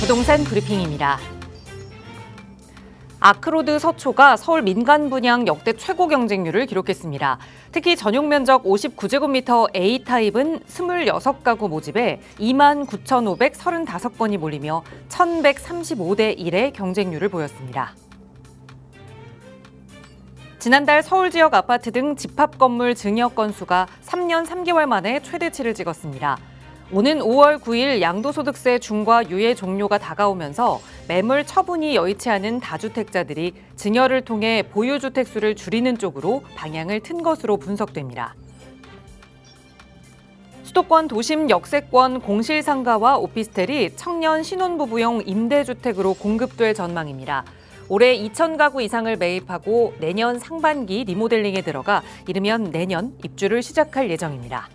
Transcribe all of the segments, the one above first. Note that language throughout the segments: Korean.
부동산 브리핑입니다. 아크로드 서초가 서울 민간 분양 역대 최고 경쟁률을 기록했습니다. 특히 전용 면적 59제곱미터 A타입은 26가구 모집에 29,535건이 몰리며 1,135대 1의 경쟁률을 보였습니다. 지난달 서울 지역 아파트 등 집합 건물 증여 건수가 3년 3개월 만에 최대치를 찍었습니다. 오는 5월 9일 양도소득세 중과 유예 종료가 다가오면서 매물 처분이 여의치 않은 다주택자들이 증여를 통해 보유주택 수를 줄이는 쪽으로 방향을 튼 것으로 분석됩니다. 수도권 도심 역세권 공실상가와 오피스텔이 청년 신혼부부용 임대주택으로 공급될 전망입니다. 올해 2,000가구 이상을 매입하고 내년 상반기 리모델링에 들어가 이르면 내년 입주를 시작할 예정입니다.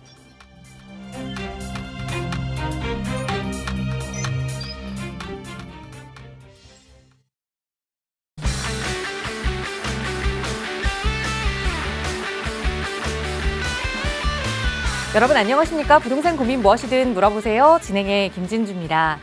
여러분 안녕하십니까? 부동산 고민 무엇이든 물어보세요. 진행의 김진주입니다.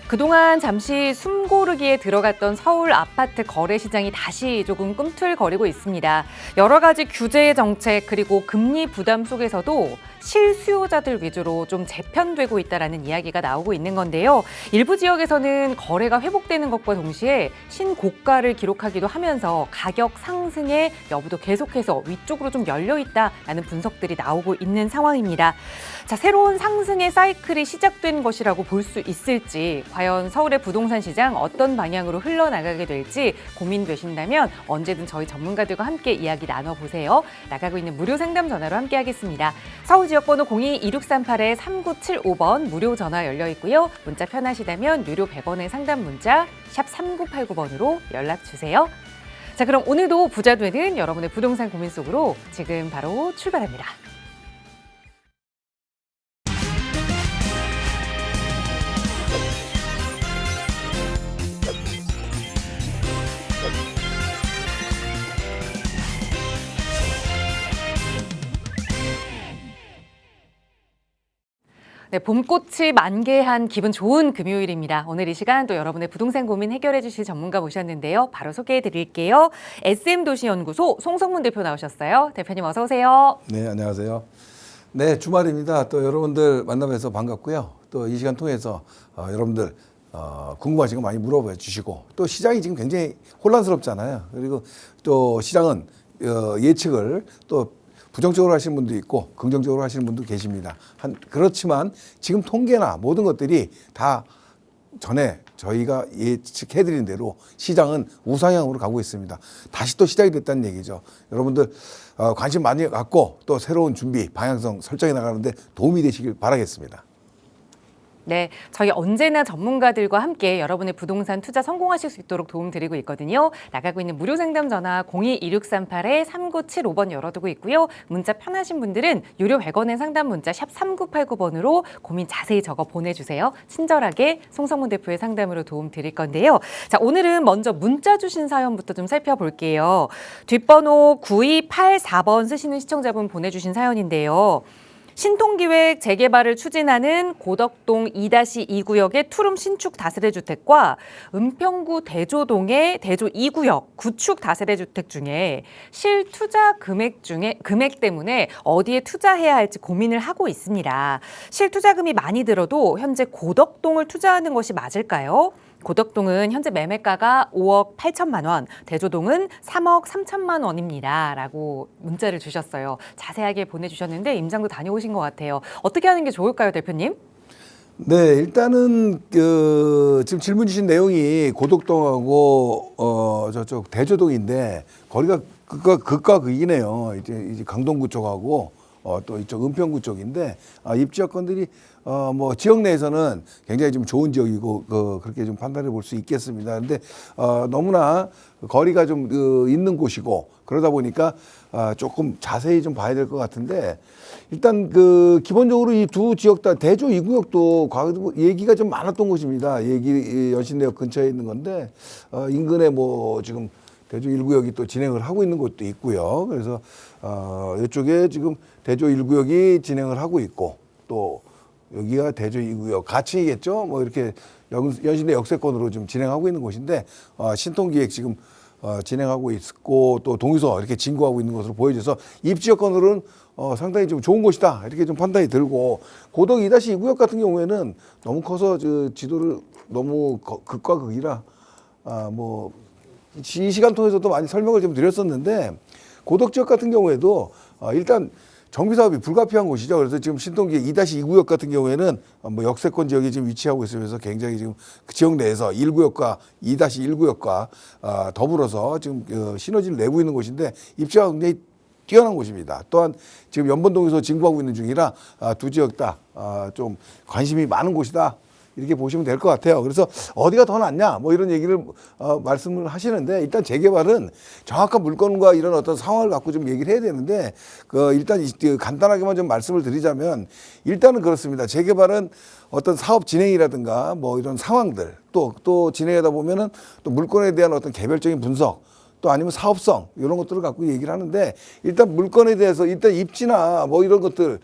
그동안 잠시 숨고르기에 들어갔던 서울 아파트 거래 시장이 다시 조금 꿈틀거리고 있습니다. 여러 가지 규제 정책 그리고 금리 부담 속에서도 실수요자들 위주로 좀 재편되고 있다는 이야기가 나오고 있는 건데요. 일부 지역에서는 거래가 회복되는 것과 동시에 신고가를 기록하기도 하면서 가격 상승의 여부도 계속해서 위쪽으로 좀 열려 있다라는 분석들이 나오고 있는 상황입니다. 자, 새로운 상승의 사이클이 시작된 것이라고 볼 수 있을지, 과연 서울의 부동산 시장 어떤 방향으로 흘러나가게 될지 고민되신다면 언제든 저희 전문가들과 함께 이야기 나눠보세요. 나가고 있는 무료 상담 전화로 함께 하겠습니다. 서울 지역번호 02-2638-3975번 무료 전화 열려 있고요. 문자 편하시다면 유료 100원의 상담 문자 샵 3989번으로 연락 주세요. 자, 그럼 오늘도 부자 되는 여러분의 부동산 고민 속으로 지금 바로 출발합니다. 네, 봄꽃이 만개한 기분 좋은 금요일입니다. 오늘 이 시간 또 여러분의 부동산 고민 해결해 주실 전문가 모셨는데요. 바로 소개해 드릴게요. SM도시연구소 송성문 대표 나오셨어요. 대표님 어서 오세요. 네, 안녕하세요. 네, 주말입니다. 또 여러분들 만나뵈서 반갑고요. 또 이 시간 통해서 여러분들 궁금하신 거 많이 물어봐 주시고, 또 시장이 지금 굉장히 혼란스럽잖아요. 그리고 또 시장은 예측을 또 부정적으로 하시는 분도 있고 긍정적으로 하시는 분도 계십니다. 그렇지만 지금 통계나 모든 것들이 다 전에 저희가 예측해드린 대로 시장은 우상향으로 가고 있습니다. 다시 또 시작이 됐다는 얘기죠. 여러분들 관심 많이 갖고 또 새로운 준비, 방향성 설정해 나가는데 도움이 되시길 바라겠습니다. 네, 저희 언제나 전문가들과 함께 여러분의 부동산 투자 성공하실 수 있도록 도움드리고 있거든요. 나가고 있는 무료 상담 전화 02-2638-3975번 열어두고 있고요. 문자 편하신 분들은 유료 100원의 상담 문자 샵 3989번으로 고민 자세히 적어 보내주세요. 친절하게 송성문 대표의 상담으로 도움 드릴 건데요. 자, 오늘은 먼저 문자 주신 사연부터 좀 살펴볼게요. 뒷번호 9284번 쓰시는 시청자분 보내주신 사연인데요. 신통기획 재개발을 추진하는 고덕동 2-2구역의 투룸 신축 다세대 주택과 은평구 대조동의 대조 2구역 구축 다세대 주택 중에 실투자 금액 때문에 어디에 투자해야 할지 고민을 하고 있습니다. 실투자금이 많이 들어도 현재 고덕동을 투자하는 것이 맞을까요? 고덕동은 현재 매매가가 5억 8천만 원, 대조동은 3억 3천만 원입니다. 라고 문자를 주셨어요. 자세하게 보내주셨는데 임장도 다녀오신 것 같아요. 어떻게 하는 게 좋을까요, 대표님? 네, 일단은 지금 질문 주신 내용이 고덕동하고 저쪽 대조동인데 거리가 극과 극이네요. 이제 강동구 쪽하고 또 이쪽 은평구 쪽인데 입지여건들이 뭐 지역 내에서는 굉장히 좀 좋은 지역이고 그렇게 좀 판단해 볼 수 있겠습니다. 근데 너무나 거리가 좀 있는 곳이고 그러다 보니까 조금 자세히 좀 봐야 될 것 같은데, 일단 기본적으로 이 두 지역 다 대조 2구역도 과거 얘기가 좀 많았던 곳입니다. 연신내역 근처에 있는 건데 인근에 뭐 지금 대조 1구역이 또 진행을 하고 있는 곳도 있고요. 그래서 이쪽에 지금 대조 1구역이 진행을 하고 있고 또 여기가 대조 2구역 같이겠죠. 뭐 이렇게 연신내 역세권으로 좀 진행하고 있는 곳인데 신통기획 지금 진행하고 있고 또 동의서 이렇게 진구하고 있는 것으로 보여져서 입지 여건으로는 상당히 좀 좋은 곳이다 이렇게 좀 판단이 들고 고덕 2-2구역 같은 경우에는 너무 커서 지도를 너무 극과 극이라 뭐 이 시간 통해서도 많이 설명을 좀 드렸었는데 고덕 지역 같은 경우에도 일단 정비 사업이 불가피한 곳이죠. 그래서 지금 신통기 2-2구역 같은 경우에는 뭐 역세권 지역이 지금 위치하고 있으면서 굉장히 지금 그 지역 내에서 1구역과 2-1구역과 더불어서 지금 시너지를 내고 있는 곳인데 입지가 굉장히 뛰어난 곳입니다. 또한 지금 연번동에서 진구하고 있는 중이라 두 지역 다 좀 관심이 많은 곳이다. 이렇게 보시면 될 것 같아요. 그래서 어디가 더 낫냐 뭐 이런 얘기를 말씀을 하시는데 일단 재개발은 정확한 물건과 이런 어떤 상황을 갖고 좀 얘기를 해야 되는데 일단 간단하게만 좀 말씀을 드리자면 일단은 그렇습니다. 재개발은 어떤 사업 진행이라든가 뭐 이런 상황들 또 진행하다 보면은 또 물건에 대한 어떤 개별적인 분석 또 아니면 사업성 이런 것들을 갖고 얘기를 하는데 일단 물건에 대해서 일단 입지나 뭐 이런 것들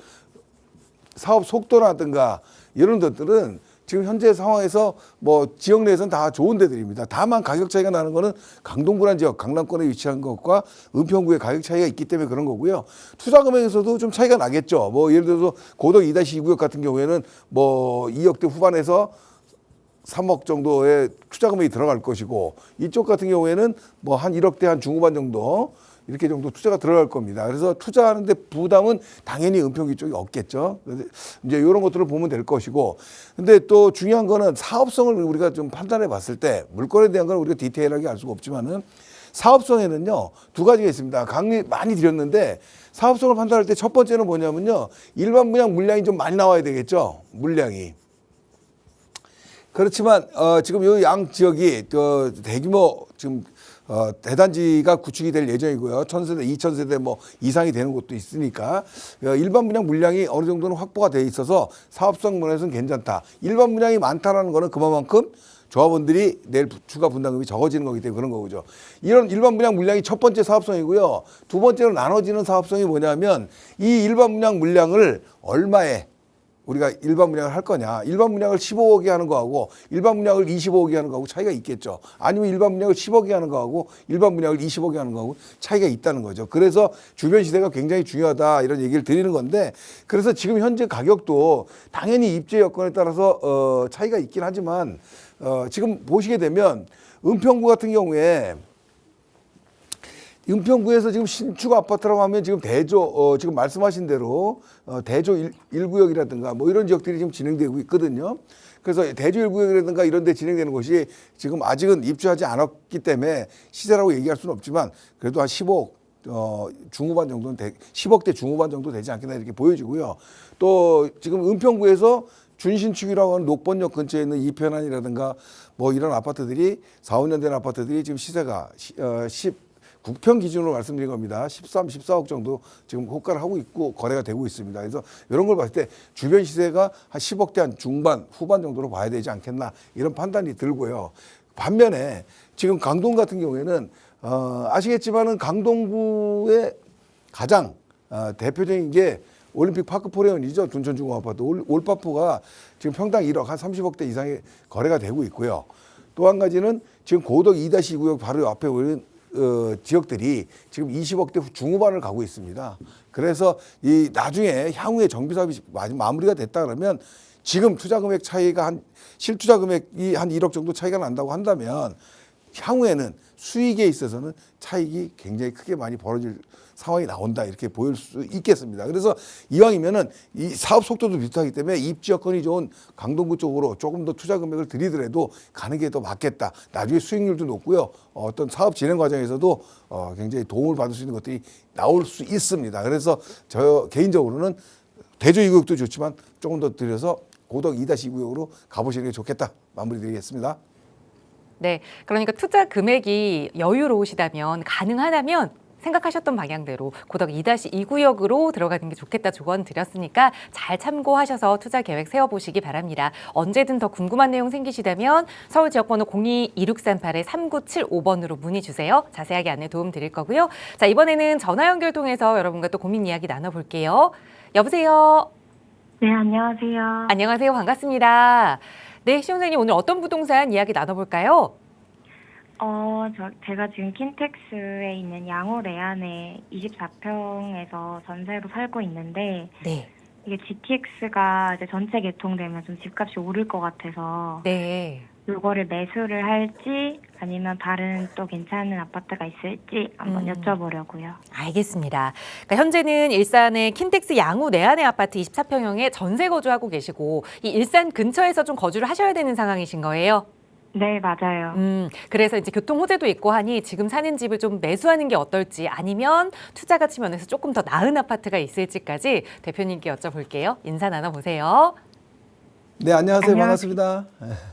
사업 속도라든가 이런 것들은 지금 현재 상황에서 뭐 지역 내에서는 다 좋은 데들입니다. 다만 가격 차이가 나는 거는 강동구란 지역, 강남권에 위치한 것과 은평구의 가격 차이가 있기 때문에 그런 거고요. 투자 금액에서도 좀 차이가 나겠죠. 뭐 예를 들어서 고덕 2-2구역 같은 경우에는 뭐 2억대 후반에서 3억 정도의 투자 금액이 들어갈 것이고 이쪽 같은 경우에는 뭐 한 1억대 한 중후반 정도 이렇게 정도 투자가 들어갈 겁니다. 그래서 투자하는데 부담은 당연히 은평구 쪽이 없겠죠. 이제 이런 것들을 보면 될 것이고, 근데 또 중요한 거는 사업성을 우리가 좀 판단해 봤을 때 물건에 대한 건 우리가 디테일하게 알 수가 없지만은 사업성에는요 두 가지가 있습니다. 강의 많이 드렸는데 사업성을 판단할 때 첫 번째는 뭐냐면요 일반 분양 물량이 좀 많이 나와야 되겠죠. 물량이. 그렇지만 지금 이 양 지역이 대규모 지금 대단지가 구축이 될 예정이고요. 1000세대, 2000세대 뭐 이상이 되는 곳도 있으니까 일반 분양 물량이 어느 정도는 확보가 돼 있어서 사업성 면에서는 괜찮다. 일반 분양이 많다라는 거는 그만큼 조합원들이 내일 추가 분담금이 적어지는 거기 때문에 그런 거죠. 이런 일반 분양 물량이 첫 번째 사업성이고요. 두 번째로 나눠지는 사업성이 뭐냐면 이 일반 분양 물량을 얼마에 우리가 일반 분양을 할 거냐. 일반 분양을 15억에 하는 거하고 일반 분양을 25억에 하는 거하고 차이가 있겠죠. 아니면 일반 분양을 10억에 하는 거하고 일반 분양을 20억에 하는 거하고 차이가 있다는 거죠. 그래서 주변 시세가 굉장히 중요하다 이런 얘기를 드리는 건데 그래서 지금 현재 가격도 당연히 입지 여건에 따라서 차이가 있긴 하지만 지금 보시게 되면 은평구 같은 경우에 은평구에서 지금 신축 아파트라고 하면 지금 대조 지금 말씀하신 대로 대조 1구역이라든가 뭐 이런 지역들이 지금 진행되고 있거든요. 그래서 대조 1구역이라든가 이런 데 진행되는 것이 지금 아직은 입주하지 않았기 때문에 시세라고 얘기할 수는 없지만 그래도 한 10억 중후반 정도는 10억대 중후반 정도 되지 않겠나 이렇게 보여지고요. 또 지금 은평구에서 준신축이라고 하는 녹번역 근처에 있는 이편안이라든가 뭐 이런 아파트들이 4, 5년 된 아파트들이 지금 시세가 9평 기준으로 말씀드린 겁니다. 13, 14억 정도 지금 호가를 하고 있고 거래가 되고 있습니다. 그래서 이런 걸 봤을 때 주변 시세가 한 10억대 한 중반, 후반 정도로 봐야 되지 않겠나 이런 판단이 들고요. 반면에 지금 강동 같은 경우에는 아시겠지만은 강동구의 가장 대표적인 게 올림픽 파크 포레온이죠. 둔천중공아파트. 올파포가 지금 평당 1억 한 30억대 이상의 거래가 되고 있고요. 또 한 가지는 지금 고덕 2-2구역 바로 앞에 보이는 지역들이 지금 20억대 중후반을 가고 있습니다. 그래서 이 나중에 향후에 정비 사업이 마무리가 됐다 그러면 지금 투자 금액 차이가 실투자 금액이 한 1억 정도 차이가 난다고 한다면 향후에는 수익에 있어서는 차익이 굉장히 크게 많이 벌어질 상황이 나온다 이렇게 보일 수 있겠습니다. 그래서 이왕이면은 이 사업 속도도 비슷하기 때문에 입지 여건이 좋은 강동구 쪽으로 조금 더 투자 금액을 들이더라도 가는 게 더 맞겠다. 나중에 수익률도 높고요. 어떤 사업 진행 과정에서도 굉장히 도움을 받을 수 있는 것들이 나올 수 있습니다. 그래서 저 개인적으로는 대조 2구역도 좋지만 조금 더 들여서 고덕 2-2구역으로 가보시는 게 좋겠다. 마무리 드리겠습니다. 네, 그러니까 투자 금액이 여유로우시다면 가능하다면 생각하셨던 방향대로 고덕 2-2구역으로 들어가는 게 좋겠다 조언 드렸으니까 잘 참고하셔서 투자 계획 세워보시기 바랍니다. 언제든 더 궁금한 내용 생기시다면 서울지역번호 02-2638-3975번으로 문의 주세요. 자세하게 안내 도움 드릴 거고요. 자, 이번에는 전화 연결 통해서 여러분과 또 고민 이야기 나눠볼게요. 여보세요? 네, 안녕하세요. 안녕하세요. 반갑습니다. 네, 시원생님 오늘 어떤 부동산 이야기 나눠볼까요? 제가 지금 킨텍스에 있는 양호 레안에 24평에서 전세로 살고 있는데, 네. 이게 GTX가 이제 전체 개통되면 좀 집값이 오를 것 같아서, 네. 이거를 매수를 할지, 아니면 다른 또 괜찮은 아파트가 있을지 한번 여쭤보려고요. 알겠습니다. 그러니까 현재는 일산의 킨텍스 양우 내안의 아파트 24평형에 전세 거주하고 계시고 이 일산 근처에서 좀 거주를 하셔야 되는 상황이신 거예요? 네, 맞아요. 그래서 이제 교통 호재도 있고 하니 지금 사는 집을 좀 매수하는 게 어떨지 아니면 투자 가치 면에서 조금 더 나은 아파트가 있을지까지 대표님께 여쭤볼게요. 인사 나눠보세요. 네, 안녕하세요. 안녕하세요. 반갑습니다.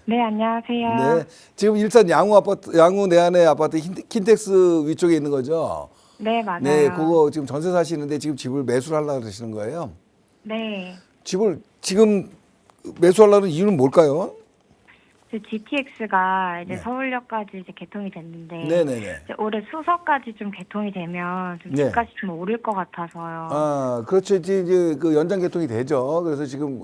네, 안녕하세요. 네, 지금 일산 양우 내안의 아파트 킨텍스 위쪽에 있는 거죠? 네, 맞아요. 네, 그거 지금 전세 사시는데 지금 집을 매수를 하려고 그러시는 거예요? 네. 집을 지금 매수하려는 이유는 뭘까요? GTX가 이제 네. 서울역까지 이제 개통이 됐는데, 네네네. 이제 올해 수서까지 좀 개통이 되면 좀 네. 집값이 좀 오를 것 같아서요. 아, 그렇죠. 이제 그 연장 개통이 되죠. 그래서 지금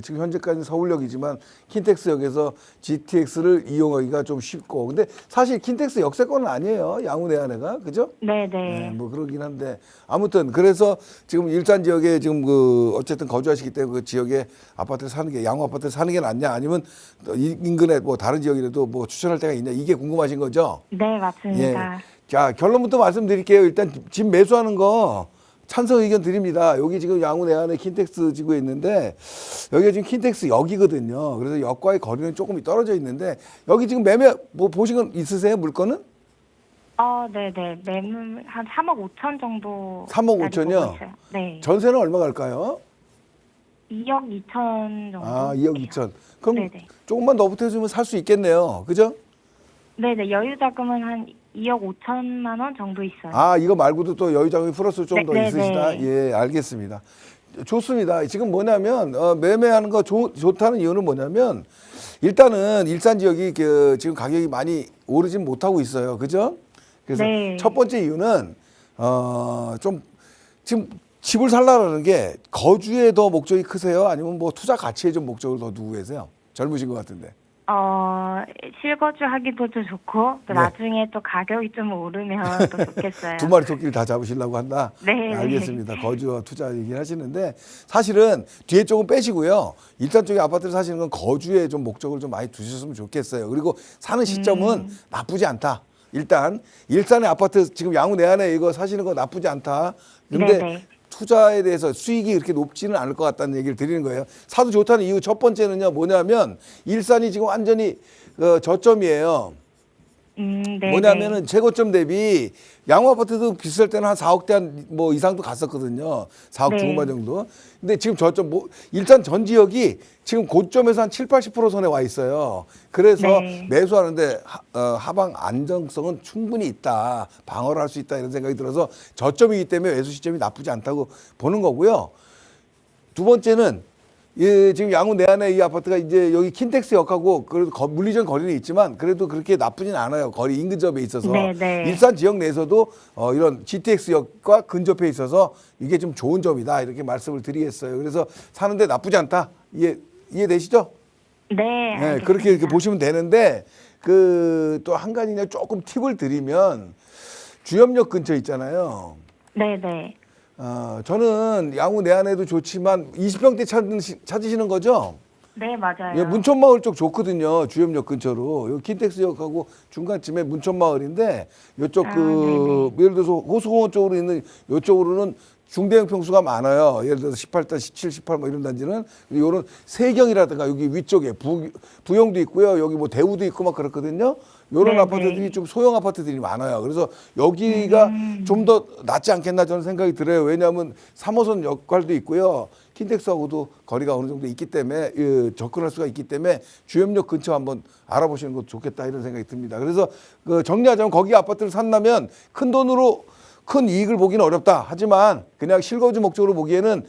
지금 현재까지는 서울역이지만 킨텍스역에서 GTX를 이용하기가 좀 쉽고, 근데 사실 킨텍스 역세권은 아니에요. 양우 내안에가, 그죠? 네네. 네, 뭐 그러긴 한데 아무튼 그래서 지금 일산 지역에 지금 그 어쨌든 거주하시기 때문에 그 지역에 아파트를 사는 게 양호 아파트를 사는 게 낫냐 아니면 인근에 뭐 다른 지역이라도 뭐 추천할 데가 있냐 이게 궁금하신 거죠? 네, 맞습니다. 예. 자, 결론부터 말씀드릴게요. 일단 집 매수하는 거 찬성 의견 드립니다. 여기 지금 양우 내안에 킨텍스 지구에 있는데 여기가 지금 킨텍스 역이거든요. 그래서 역과의 거리는 조금 떨어져 있는데 여기 지금 매매 뭐 보신 건 있으세요? 물건은? 네네. 매물 한 3억 5천 정도. 3억 5천이요? 네. 전세는 얼마 갈까요? 2억 2천 정도. 아, 2억 2천. 그럼 네네. 조금만 더 보태주면 살 수 있겠네요. 그죠? 네네. 여유 자금은 한 2억 5천만 원 정도 있어요. 아, 이거 말고도 또 여유자금이 플러스 좀 더 네, 있으시다? 네. 예, 알겠습니다. 좋습니다. 지금 뭐냐면, 매매하는 거 좋다는 이유는 뭐냐면, 일단은 일산 지역이 지금 가격이 많이 오르진 못하고 있어요. 그죠? 그래서 네. 첫 번째 이유는, 좀, 지금 집을 살라는 게 거주에 더 목적이 크세요? 아니면 뭐 투자 가치에 좀 목적을 더 두고 계세요? 젊으신 것 같은데. 실거주 하기도 좀 좋고, 또 네. 나중에 또 가격이 좀 오르면 또 좋겠어요. 두 마리 토끼를 다 잡으시려고 한다? 네. 알겠습니다. 거주와 투자 얘기를 하시는데 사실은 뒤에 쪽은 빼시고요. 일단 쪽에 아파트를 사시는 건 거주에 좀 목적을 좀 많이 두셨으면 좋겠어요. 그리고 사는 시점은 나쁘지 않다. 일단 일산의 아파트 지금 양우 내안에 이거 사시는 거 나쁘지 않다. 근데 네네. 투자에 대해서 수익이 그렇게 높지는 않을 것 같다는 얘기를 드리는 거예요. 사도 좋다는 이유 첫 번째는요. 뭐냐면 일산이 지금 완전히 저점이에요. 네. 뭐냐면은 최고점 대비 양호 아파트도 비쌀 때는 한 4억대 한 뭐 이상도 갔었거든요. 4억 네. 중후반 정도. 근데 지금 저점 일단 전 지역이 지금 고점에서 한 7, 80% 선에 와 있어요. 그래서 네. 매수하는데 하방 안정성은 충분히 있다. 방어를 할 수 있다 이런 생각이 들어서 저점이기 때문에 매수 시점이 나쁘지 않다고 보는 거고요. 두 번째는 지금 양우 내안에 이 아파트가 이제 여기 킨텍스역하고 그래도 물리적 거리는 있지만 그래도 그렇게 나쁘진 않아요. 거리 인근접에 있어서 네. 일산 지역 내에서도 이런 GTX역과 근접해 있어서 이게 좀 좋은 점이다 이렇게 말씀을 드리겠어요. 그래서 사는데 나쁘지 않다. 이해되시죠? 네. 네, 알겠습니다. 그렇게 이렇게 보시면 되는데 그 또 한 가지 그냥 조금 팁을 드리면 주염역 근처 있잖아요. 네네. 저는 양우 내안에도 좋지만 20평대 찾으시는 거죠? 네, 맞아요. 예, 문천마을 쪽 좋거든요. 주염역 근처로. 여기 킨텍스역하고 중간쯤에 문천마을인데 이쪽 예를 들어서 호수공원 쪽으로 있는 이쪽으로는 중대형 평수가 많아요. 예를 들어서 18단, 17, 18 뭐 이런 단지는 이런 세경이라든가 여기 위쪽에 부영도 있고요. 여기 뭐 대우도 있고 막 그렇거든요. 이런 네네. 아파트들이 좀 소형 아파트들이 많아요. 그래서 여기가 좀 더 낫지 않겠나 저는 생각이 들어요. 왜냐하면 3호선 역할도 있고요. 킨텍스하고도 거리가 어느 정도 있기 때문에 접근할 수가 있기 때문에 주염역 근처 한번 알아보시는 것도 좋겠다 이런 생각이 듭니다. 그래서 정리하자면 거기 아파트를 산다면 큰 돈으로 큰 이익을 보기는 어렵다. 하지만 그냥 실거주 목적으로 보기에는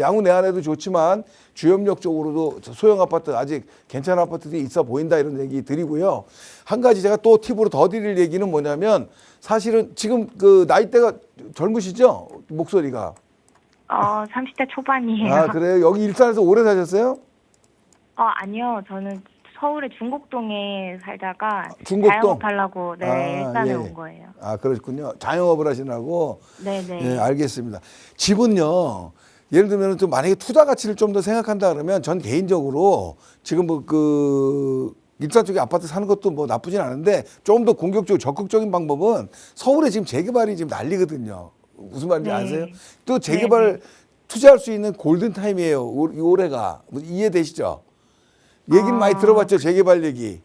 양우 내안에도 좋지만 주염역 쪽으로도 소형 아파트 아직 괜찮은 아파트들이 있어 보인다 이런 얘기 드리고요. 한 가지 제가 또 팁으로 더 드릴 얘기는 뭐냐면 사실은 지금 그 나이대가 젊으시죠? 목소리가. 30대 초반이에요. 아, 그래요? 여기 일산에서 오래 사셨어요? 아니요. 저는 서울의 중곡동에 살다가 중곡동? 자영업하려고 네, 일산에 예. 온 거예요. 아, 그렇군요. 자영업을 하시라고. 네네. 예, 알겠습니다. 집은요, 예를 들면 또 만약에 투자 가치를 좀 더 생각한다 그러면 전 개인적으로 지금 뭐 일산 쪽에 아파트 사는 것도 뭐 나쁘진 않은데 좀 더 공격적으로 적극적인 방법은 서울에 지금 재개발이 지금 난리거든요. 무슨 말인지 네. 아세요? 또 재개발 투자할 수 있는 골든 타임이에요. 올해가. 이해되시죠? 얘기는 많이 들어봤죠, 재개발 얘기.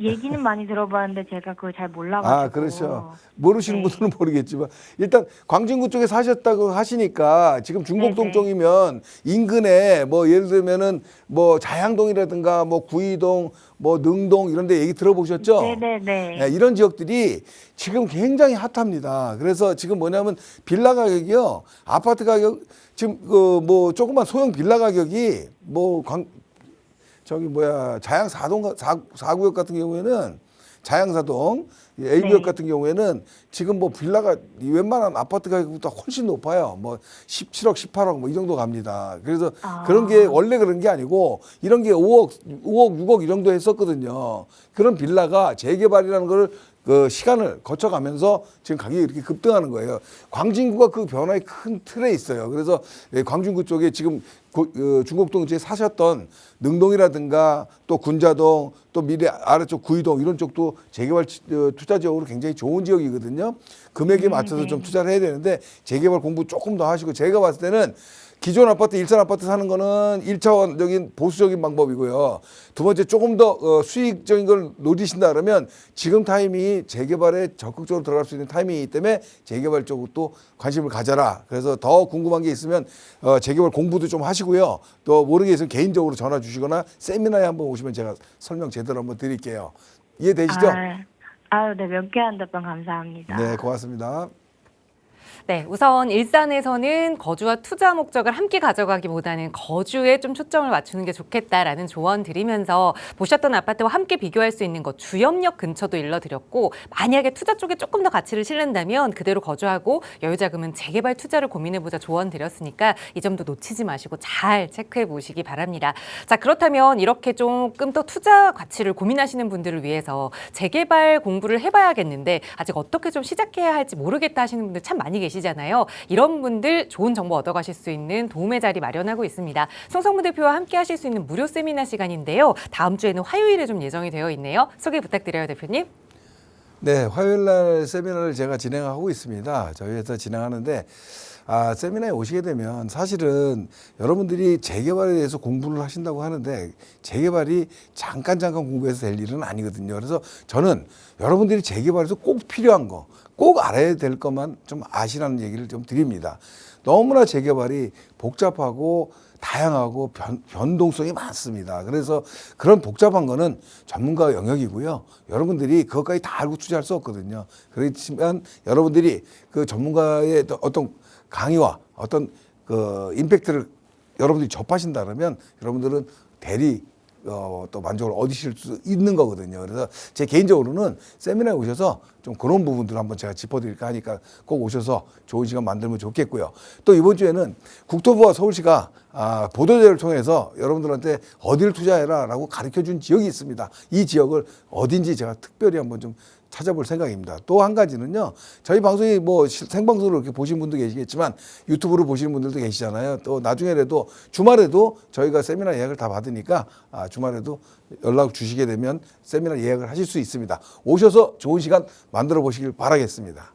얘기는 많이 들어봤는데 제가 그걸 잘 몰라가지고. 아, 그렇죠. 모르시는 네. 분들은 모르겠지만 일단 광진구 쪽에 사셨다고 하시니까 지금 중곡동 네네. 쪽이면 인근에 뭐 예를 들면은 뭐 자양동이라든가 뭐 구이동 뭐 능동 이런 데 얘기 들어보셨죠? 네네네. 네, 이런 지역들이 지금 굉장히 핫합니다. 그래서 지금 뭐냐면 빌라 가격이요. 아파트 가격 지금 그 뭐 조그만 소형 빌라 가격이 뭐 저기 뭐야 자양 4구역 같은 경우에는 자양사동 A구역 네. 같은 경우에는 지금 뭐 빌라가 웬만한 아파트 가격보다 훨씬 높아요. 뭐 17억, 18억 뭐 이 정도 갑니다. 그래서 그런 게 원래 그런 게 아니고 이런 게 5억, 6억 이 정도 했었거든요. 그런 빌라가 재개발이라는 걸 그 시간을 거쳐가면서 지금 가격이 이렇게 급등하는 거예요. 광진구가 그 변화의 큰 틀에 있어요. 그래서 광진구 쪽에 지금 중곡동 지에 사셨던 능동이라든가 또 군자동 또 미래 아래쪽 구이동 이런 쪽도 재개발 투자 지역으로 굉장히 좋은 지역이거든요. 금액에 맞춰서 좀 투자를 해야 되는데 재개발 공부 조금 더 하시고 제가 봤을 때는 기존 아파트, 일산 아파트 사는 거는 1차원적인 보수적인 방법이고요. 두 번째 조금 더 수익적인 걸 노리신다 그러면 지금 타이밍이 재개발에 적극적으로 들어갈 수 있는 타이밍이기 때문에 재개발 쪽으로 또 관심을 가져라. 그래서 더 궁금한 게 있으면 재개발 공부도 좀 하시고요. 또 모르는 게 있으면 개인적으로 전화 주시거나 세미나에 한번 오시면 제가 설명 제대로 한번 드릴게요. 이해되시죠? 네, 명쾌한 답변 감사합니다. 네, 고맙습니다. 네, 우선 일산에서는 거주와 투자 목적을 함께 가져가기보다는 거주에 좀 초점을 맞추는 게 좋겠다라는 조언 드리면서 보셨던 아파트와 함께 비교할 수 있는 것 주염역 근처도 일러드렸고 만약에 투자 쪽에 조금 더 가치를 실른다면 그대로 거주하고 여유자금은 재개발 투자를 고민해보자 조언 드렸으니까 이 점도 놓치지 마시고 잘 체크해 보시기 바랍니다. 자, 그렇다면 이렇게 조금 더 투자 가치를 고민하시는 분들을 위해서 재개발 공부를 해봐야겠는데 아직 어떻게 좀 시작해야 할지 모르겠다 하시는 분들 참 많이 계시잖아요. 이런 분들 좋은 정보 얻어가실 수 있는 도움의 자리 마련하고 있습니다. 송성문 대표와 함께 하실 수 있는 무료 세미나 시간인데요. 다음 주에는 화요일에 좀 예정이 되어 있네요. 소개 부탁드려요, 대표님. 네, 화요일 날 세미나를 제가 진행하고 있습니다. 저희 회사 진행하는데 세미나에 오시게 되면 사실은 여러분들이 재개발에 대해서 공부를 하신다고 하는데 재개발이 잠깐 공부해서 될 일은 아니거든요. 그래서 저는 여러분들이 재개발에서 꼭 필요한 거, 꼭 알아야 될 것만 좀 아시라는 얘기를 좀 드립니다. 너무나 재개발이 복잡하고 다양하고 변동성이 많습니다. 그래서 그런 복잡한 거는 전문가 영역이고요. 여러분들이 그것까지 다 알고 투자할 수 없거든요. 그렇지만 여러분들이 그 전문가의 어떤 강의와 어떤 그 임팩트를 여러분들이 접하신다 그러면 여러분들은 대리 또 만족을 얻으실 수 있는 거거든요. 그래서 제 개인적으로는 세미나에 오셔서 좀 그런 부분들을 한번 제가 짚어드릴까 하니까 꼭 오셔서 좋은 시간 만들면 좋겠고요. 또 이번 주에는 국토부와 서울시가 보도자료를 통해서 여러분들한테 어디를 투자해라라고 가르쳐준 지역이 있습니다. 이 지역을 어딘지 제가 특별히 한번 좀 찾아볼 생각입니다. 또 한 가지는요. 저희 방송이 뭐 생방송으로 이렇게 보신 분도 계시겠지만 유튜브로 보시는 분들도 계시잖아요. 또 나중에라도 주말에도 저희가 세미나 예약을 다 받으니까 주말에도 연락 주시게 되면 세미나 예약을 하실 수 있습니다. 오셔서 좋은 시간 만들어 보시길 바라겠습니다.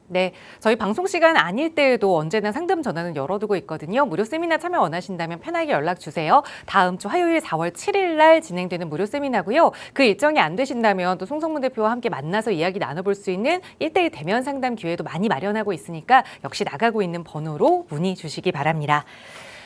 네, 저희 방송 시간 아닐 때에도 언제나 상담 전화는 열어두고 있거든요. 무료 세미나 참여 원하신다면 편하게 연락 주세요. 다음 주 화요일 4월 7일 날 진행되는 무료 세미나고요. 그 일정이 안 되신다면 또 송성문 대표와 함께 만나서 이야기 나눠볼 수 있는 1대1 대면 상담 기회도 많이 마련하고 있으니까 역시 나가고 있는 번호로 문의 주시기 바랍니다.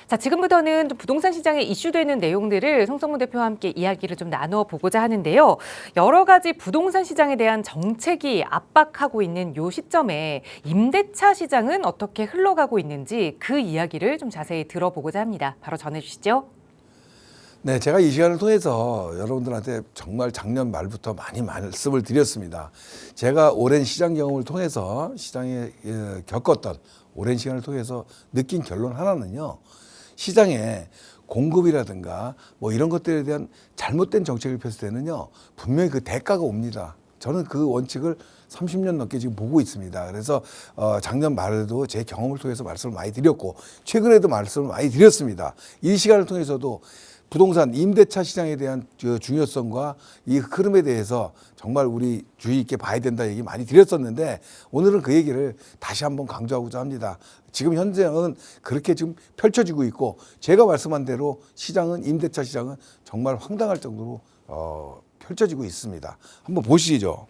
자, 지금부터는 부동산 시장에 이슈되는 내용들을 송성문 대표와 함께 이야기를 좀 나누어 보고자 하는데요. 여러 가지 부동산 시장에 대한 정책이 압박하고 있는 요 시점에 임대차 시장은 어떻게 흘러가고 있는지 그 이야기를 좀 자세히 들어보고자 합니다. 바로 전해주시죠. 네, 제가 이 시간을 통해서 여러분들한테 정말 작년 말부터 많이 말씀을 드렸습니다. 제가 오랜 시장 경험을 통해서 시장에 겪었던 오랜 시간을 통해서 느낀 결론 하나는요. 시장에 공급이라든가 뭐 이런 것들에 대한 잘못된 정책을 폈을 때는요, 분명히 그 대가가 옵니다. 저는 그 원칙을 30년 넘게 지금 보고 있습니다. 그래서 작년 말에도 제 경험을 통해서 말씀을 많이 드렸고, 최근에도 말씀을 많이 드렸습니다. 이 시간을 통해서도 부동산 임대차 시장에 대한 중요성과 이 흐름에 대해서 정말 우리 주의 있게 봐야 된다 얘기 많이 드렸었는데, 오늘은 그 얘기를 다시 한번 강조하고자 합니다. 지금 현장은 그렇게 지금 펼쳐지고 있고, 제가 말씀한 대로 시장은, 임대차 시장은 정말 황당할 정도로 펼쳐지고 있습니다. 한번 보시죠.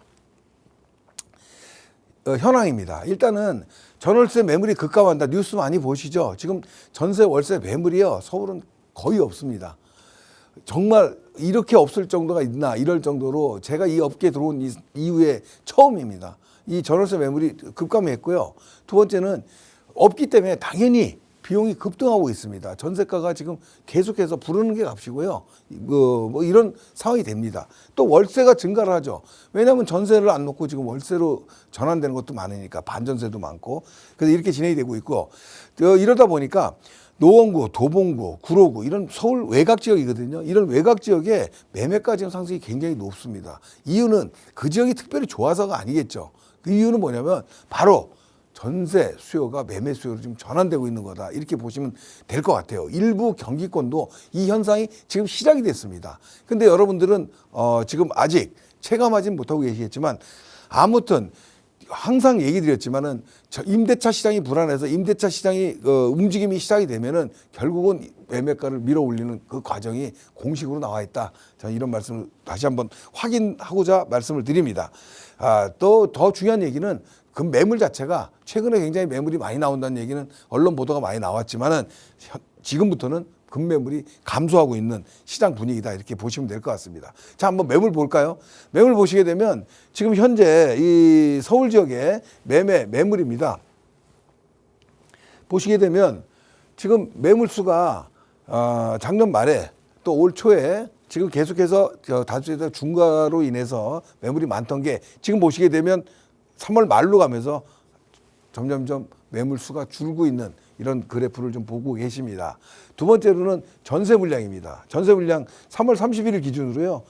현황입니다. 일단은 전월세 매물이 급감한다. 뉴스 많이 보시죠. 지금 전세 월세 매물이요, 서울은 거의 없습니다. 정말 이렇게 없을 정도가 있나 이럴 정도로 제가 이 업계에 들어온 이후에 처음입니다. 이 전월세 매물이 급감했고요. 두 번째는 없기 때문에 당연히 비용이 급등하고 있습니다. 전세가가 지금 계속해서 부르는 게 값이고요. 뭐 이런 상황이 됩니다. 또 월세가 증가를 하죠. 왜냐하면 전세를 안 놓고 지금 월세로 전환되는 것도 많으니까, 반전세도 많고. 그래서 이렇게 진행이 되고 있고, 이러다 보니까 노원구, 도봉구, 구로구 이런 서울 외곽 지역이거든요. 이런 외곽 지역에 매매가 지금 상승이 굉장히 높습니다. 이유는 그 지역이 특별히 좋아서가 아니겠죠. 그 이유는 뭐냐면 바로 전세 수요가 매매 수요로 지금 전환되고 있는 거다, 이렇게 보시면 될 것 같아요. 일부 경기권도 이 현상이 지금 시작이 됐습니다. 근데 여러분들은 지금 아직 체감하지는 못하고 계시겠지만, 아무튼 항상 얘기 드렸지만은 임대차 시장이 불안해서 임대차 시장이 움직임이 시작이 되면은 결국은 매매가를 밀어 올리는 그 과정이 공식으로 나와 있다. 저는 이런 말씀을 다시 한번 확인하고자 말씀을 드립니다. 또 더 중요한 얘기는 그 매물 자체가 최근에 굉장히 매물이 많이 나온다는 얘기는 언론 보도가 많이 나왔지만은 지금부터는 급매물이 감소하고 있는 시장 분위기다, 이렇게 보시면 될 것 같습니다. 자, 한번 매물 볼까요? 매물 보시게 되면 지금 현재 이 서울 지역의 매물입니다. 보시게 되면 지금 매물 수가 작년 말에 또 올 초에 지금 계속해서 다수에서 중과로 인해서 매물이 많던 게 지금 보시게 되면 3월 말로 가면서 점점점 매물 수가 줄고 있는 이런 그래프를 좀 보고 계십니다. 두 번째로는 전세 물량입니다. 전세 물량 3월 31일 기준으로요,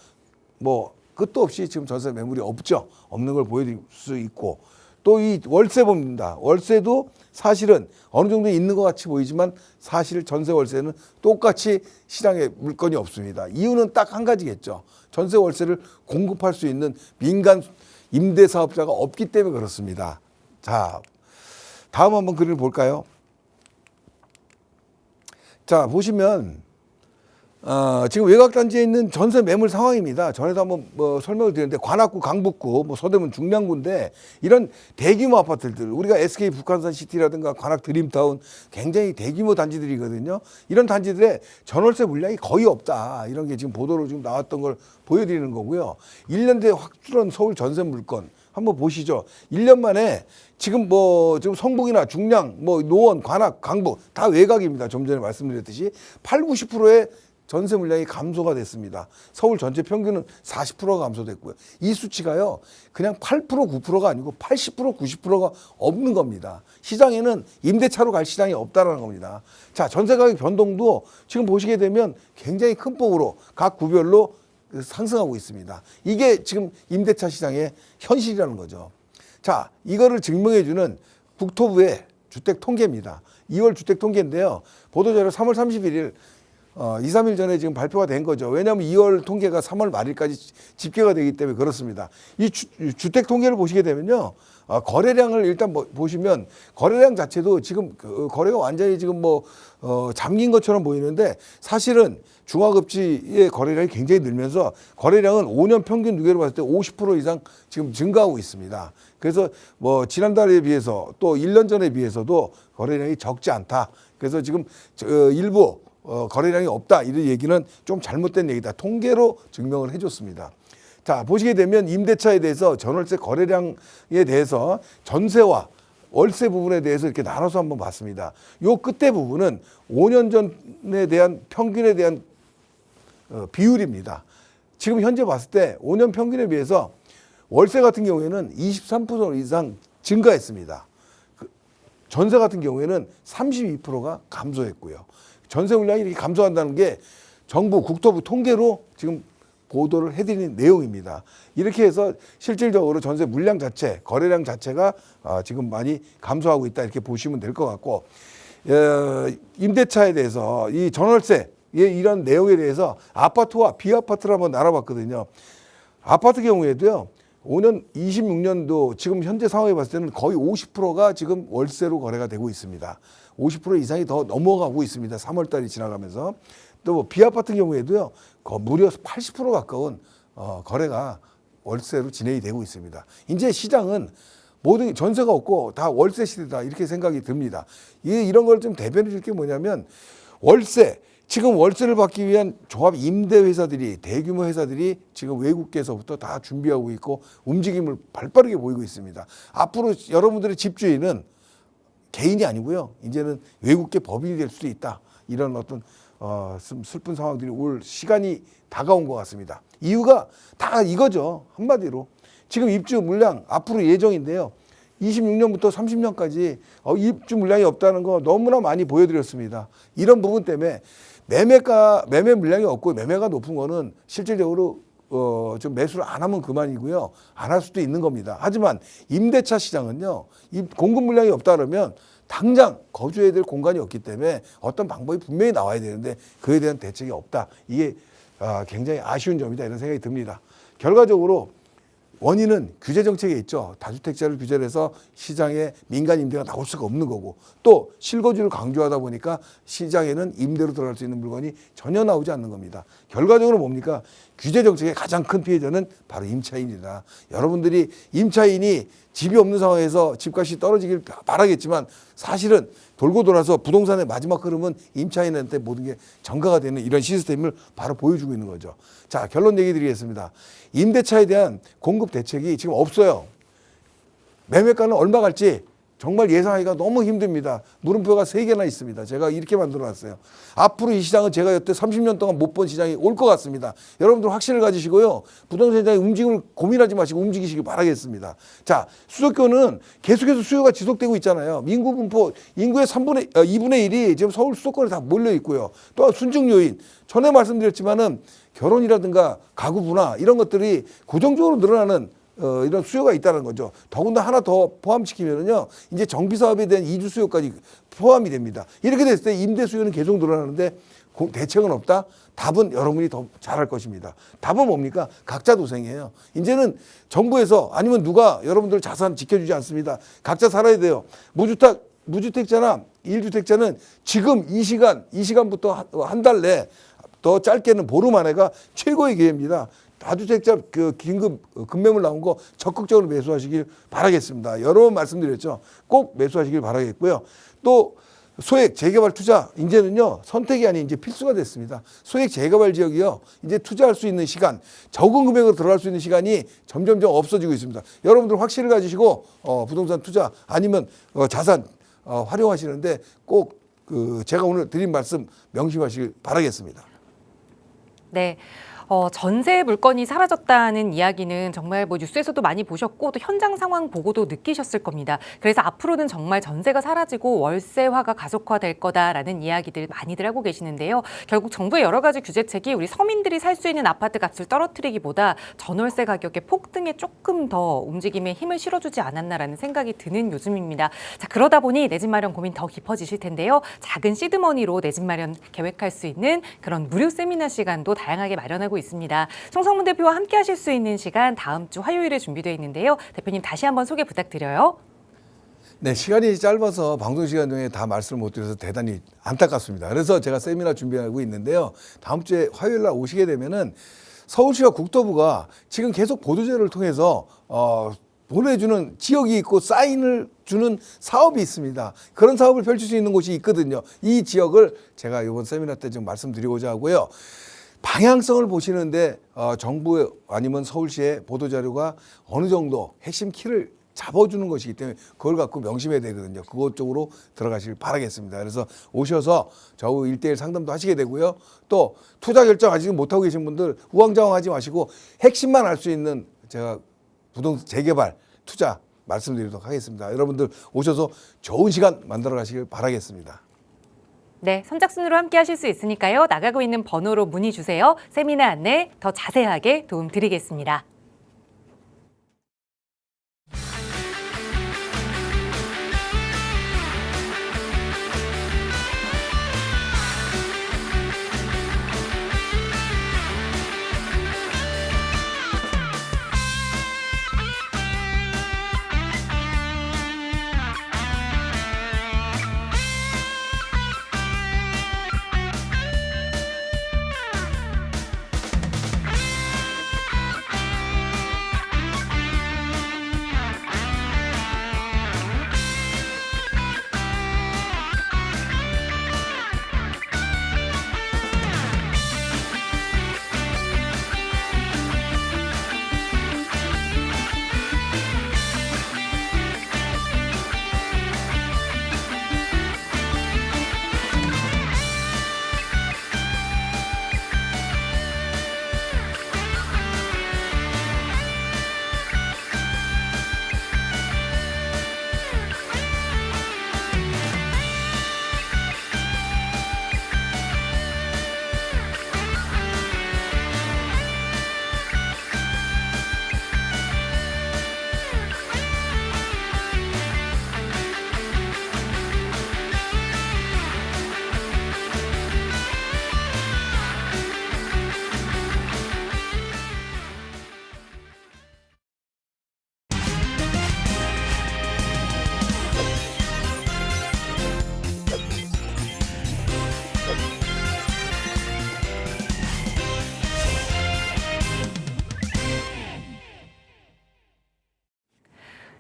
뭐 끝도 없이 지금 전세 매물이 없죠. 없는 걸 보여드릴 수 있고, 또 이 월세 봅니다. 월세도 사실은 어느 정도 있는 것 같이 보이지만 사실 전세 월세는 똑같이 시장에 물건이 없습니다. 이유는 딱 한 가지겠죠. 전세 월세를 공급할 수 있는 민간 임대 사업자가 없기 때문에 그렇습니다. 자, 다음 한번 그림을 볼까요? 자, 보시면 지금 외곽단지에 있는 전세 매물 상황입니다. 전에도 한번 설명을 드렸는데, 관악구, 강북구, 서대문, 중량구인데, 이런 대규모 아파트들, 우리가 SK 북한산 시티라든가 관악 드림타운, 굉장히 대규모 단지들이거든요. 이런 단지들의 전월세 물량이 거의 없다, 이런 게 지금 보도로 지금 나왔던 걸 보여드리는 거고요. 1년 뒤에 확 줄은 서울 전세 물건 한번 보시죠. 1년 만에 지금 지금 성북이나 중량, 노원, 관악, 강북 다 외곽입니다. 좀 전에 말씀드렸듯이 80~90%의 전세 물량이 감소가 됐습니다. 서울 전체 평균은 40%가 감소됐고요. 이 수치가요, 그냥 8%, 9%가 아니고 80%, 90%가 없는 겁니다. 시장에는 임대차로 갈 시장이 없다라는 겁니다. 자, 전세 가격 변동도 지금 보시게 되면 굉장히 큰 폭으로 각 구별로 상승하고 있습니다. 이게 지금 임대차 시장의 현실이라는 거죠. 자, 이거를 증명해주는 국토부의 주택 통계입니다. 2월 주택 통계인데요. 보도자료 3월 31일 2, 3일 전에 지금 발표가 된 거죠. 왜냐하면 2월 통계가 3월 말일까지 집계가 되기 때문에 그렇습니다. 이 주택 통계를 보시게 되면요, 거래량을 일단 보시면 거래량 자체도 지금 거래가 완전히 지금 잠긴 것처럼 보이는데, 사실은 중화급지의 거래량이 굉장히 늘면서 거래량은 5년 평균 누계로 봤을 때 50% 이상 지금 증가하고 있습니다. 그래서 지난달에 비해서 또 1년 전에 비해서도 거래량이 적지 않다. 그래서 지금 일부 거래량이 없다, 이런 얘기는 좀 잘못된 얘기다. 통계로 증명을 해줬습니다. 자, 보시게 되면 임대차에 대해서 전월세 거래량에 대해서 전세와 월세 부분에 대해서 이렇게 나눠서 한번 봤습니다. 요 끝에 부분은 5년 전에 대한 평균에 대한 비율입니다. 지금 현재 봤을 때 5년 평균에 비해서 월세 같은 경우에는 23% 이상 증가했습니다. 전세 같은 경우에는 32%가 감소했고요. 전세 물량이 이렇게 감소한다는 게 정부 국토부 통계로 지금 보도를 해드리는 내용입니다. 이렇게 해서 실질적으로 전세 물량 자체, 거래량 자체가 지금 많이 감소하고 있다 이렇게 보시면 될 것 같고, 임대차에 대해서 이 전월세 이런 내용에 대해서 아파트와 비아파트를 한번 알아봤거든요. 아파트 경우에도요. 26년도 지금 현재 상황에 봤을 때는 거의 50%가 지금 월세로 거래가 되고 있습니다. 50% 이상이 더 넘어가고 있습니다. 3월 달이 지나가면서. 또 비아파트 경우에도요. 무려 80% 가까운 거래가 월세로 진행이 되고 있습니다. 이제 시장은 모든 전세가 없고 다 월세 시대다 이렇게 생각이 듭니다. 이런 걸 좀 대변해 줄 게 뭐냐면 월세, 지금 월세를 받기 위한 조합 임대 회사들이 대규모 회사들이 지금 외국계에서부터 다 준비하고 있고 움직임을 발빠르게 보이고 있습니다. 앞으로 여러분들의 집주인은 개인이 아니고요. 이제는 외국계 법인이 될 수도 있다. 이런 어떤 슬픈 상황들이 올 시간이 다가온 것 같습니다. 이유가 다 이거죠. 한마디로. 지금 입주 물량 앞으로 예정인데요. 26년부터 30년까지 입주 물량이 없다는 거 너무나 많이 보여드렸습니다. 이런 부분 때문에 매매 물량이 없고 매매가 높은 거는 실질적으로 좀 매수를 안 하면 그만이고요. 안 할 수도 있는 겁니다. 하지만 임대차 시장은요. 공급 물량이 없다 그러면 당장 거주해야 될 공간이 없기 때문에 어떤 방법이 분명히 나와야 되는데 그에 대한 대책이 없다. 이게 굉장히 아쉬운 점이다 이런 생각이 듭니다. 결과적으로 원인은 규제 정책에 있죠. 다주택자를 규제를 해서 시장에 민간 임대가 나올 수가 없는 거고 또 실거주를 강조하다 보니까 시장에는 임대로 들어갈 수 있는 물건이 전혀 나오지 않는 겁니다. 결과적으로 뭡니까? 규제 정책의 가장 큰 피해자는 바로 임차인이다. 여러분들이 임차인이 집이 없는 상황에서 집값이 떨어지길 바라겠지만 사실은 돌고 돌아서 부동산의 마지막 흐름은 임차인한테 모든 게 전가가 되는 이런 시스템을 바로 보여주고 있는 거죠. 자, 결론 얘기 드리겠습니다. 임대차에 대한 공급 대책이 지금 없어요. 매매가는 얼마 갈지 정말 예상하기가 너무 힘듭니다. 물음표가 3개나 있습니다. 제가 이렇게 만들어놨어요. 앞으로 이 시장은 제가 여태 30년 동안 못 본 시장이 올 것 같습니다. 여러분들 확신을 가지시고요. 부동산 시장의 움직임을 고민하지 마시고 움직이시기 바라겠습니다. 자, 수도권은 계속해서 수요가 지속되고 있잖아요. 인구 분포, 인구의 2분의 1이 지금 서울 수도권에 다 몰려 있고요. 또한 순증 요인, 전에 말씀드렸지만은 결혼이라든가 가구 분화 이런 것들이 고정적으로 늘어나는 이런 수요가 있다는 거죠. 더군다나 하나 더 포함시키면은요, 이제 정비 사업에 대한 이주 수요까지 포함이 됩니다. 이렇게 됐을 때 임대 수요는 계속 늘어나는데 대책은 없다? 답은 여러분이 더 잘할 것입니다. 답은 뭡니까? 각자 도생이에요. 이제는 정부에서 아니면 누가 여러분들 자산 지켜주지 않습니다. 각자 살아야 돼요. 무주택자나 1주택자는 지금 이 시간부터 한 달 내 더 짧게는 보름 안에가 최고의 기회입니다. 다주택자 긴급 급매물 나온 거 적극적으로 매수하시길 바라겠습니다. 여러 번 말씀드렸죠. 꼭 매수하시길 바라겠고요. 또 소액 재개발 투자 이제는요 선택이 아닌 이제 필수가 됐습니다. 소액 재개발 지역이요 이제 투자할 수 있는 시간, 적은 금액으로 들어갈 수 있는 시간이 점점점 없어지고 있습니다. 여러분들 확신을 가지시고 부동산 투자 아니면 자산 활용하시는데 꼭 제가 오늘 드린 말씀 명심하시길 바라겠습니다. 네. 전세 물건이 사라졌다는 이야기는 정말 뭐 뉴스에서도 많이 보셨고 또 현장 상황 보고도 느끼셨을 겁니다. 그래서 앞으로는 정말 전세가 사라지고 월세화가 가속화될 거다라는 이야기들 많이들 하고 계시는데요. 결국 정부의 여러 가지 규제책이 우리 서민들이 살 수 있는 아파트 값을 떨어뜨리기보다 전월세 가격의 폭등에 조금 더 움직임에 힘을 실어주지 않았나라는 생각이 드는 요즘입니다. 자, 그러다 보니 내 집 마련 고민 더 깊어지실 텐데요. 작은 시드머니로 내 집 마련 계획할 수 있는 그런 무료 세미나 시간도 다양하게 마련하고 있습니다. 송성문 대표와 함께 하실 수 있는 시간 다음 주 화요일에 준비되어 있는데요. 대표님 다시 한번 소개 부탁드려요. 네, 시간이 짧아서 방송 시간 중에 다 말씀을 못 드려서 대단히 안타깝습니다. 그래서 제가 세미나 준비하고 있는데요. 다음 주에 화요일 날 오시게 되면은 서울시와 국토부가 지금 계속 보도자료를 통해서 보내주는 지역이 있고 사인을 주는 사업이 있습니다. 그런 사업을 펼칠 수 있는 곳이 있거든요. 이 지역을 제가 이번 세미나 때 좀 말씀드리고자 하고요. 방향성을 보시는데 정부 아니면 서울시의 보도자료가 어느 정도 핵심 키를 잡아주는 것이기 때문에 그걸 갖고 명심해야 되거든요. 그것 쪽으로 들어가시길 바라겠습니다. 그래서 오셔서 저하고 1대1 상담도 하시게 되고요. 또 투자 결정 아직 못하고 계신 분들 우왕좌왕하지 마시고 핵심만 알 수 있는 제가 부동산 재개발 투자 말씀드리도록 하겠습니다. 여러분들 오셔서 좋은 시간 만들어 가시길 바라겠습니다. 네, 선착순으로 함께 하실 수 있으니까요. 나가고 있는 번호로 문의 주세요. 세미나 안내 더 자세하게 도움 드리겠습니다.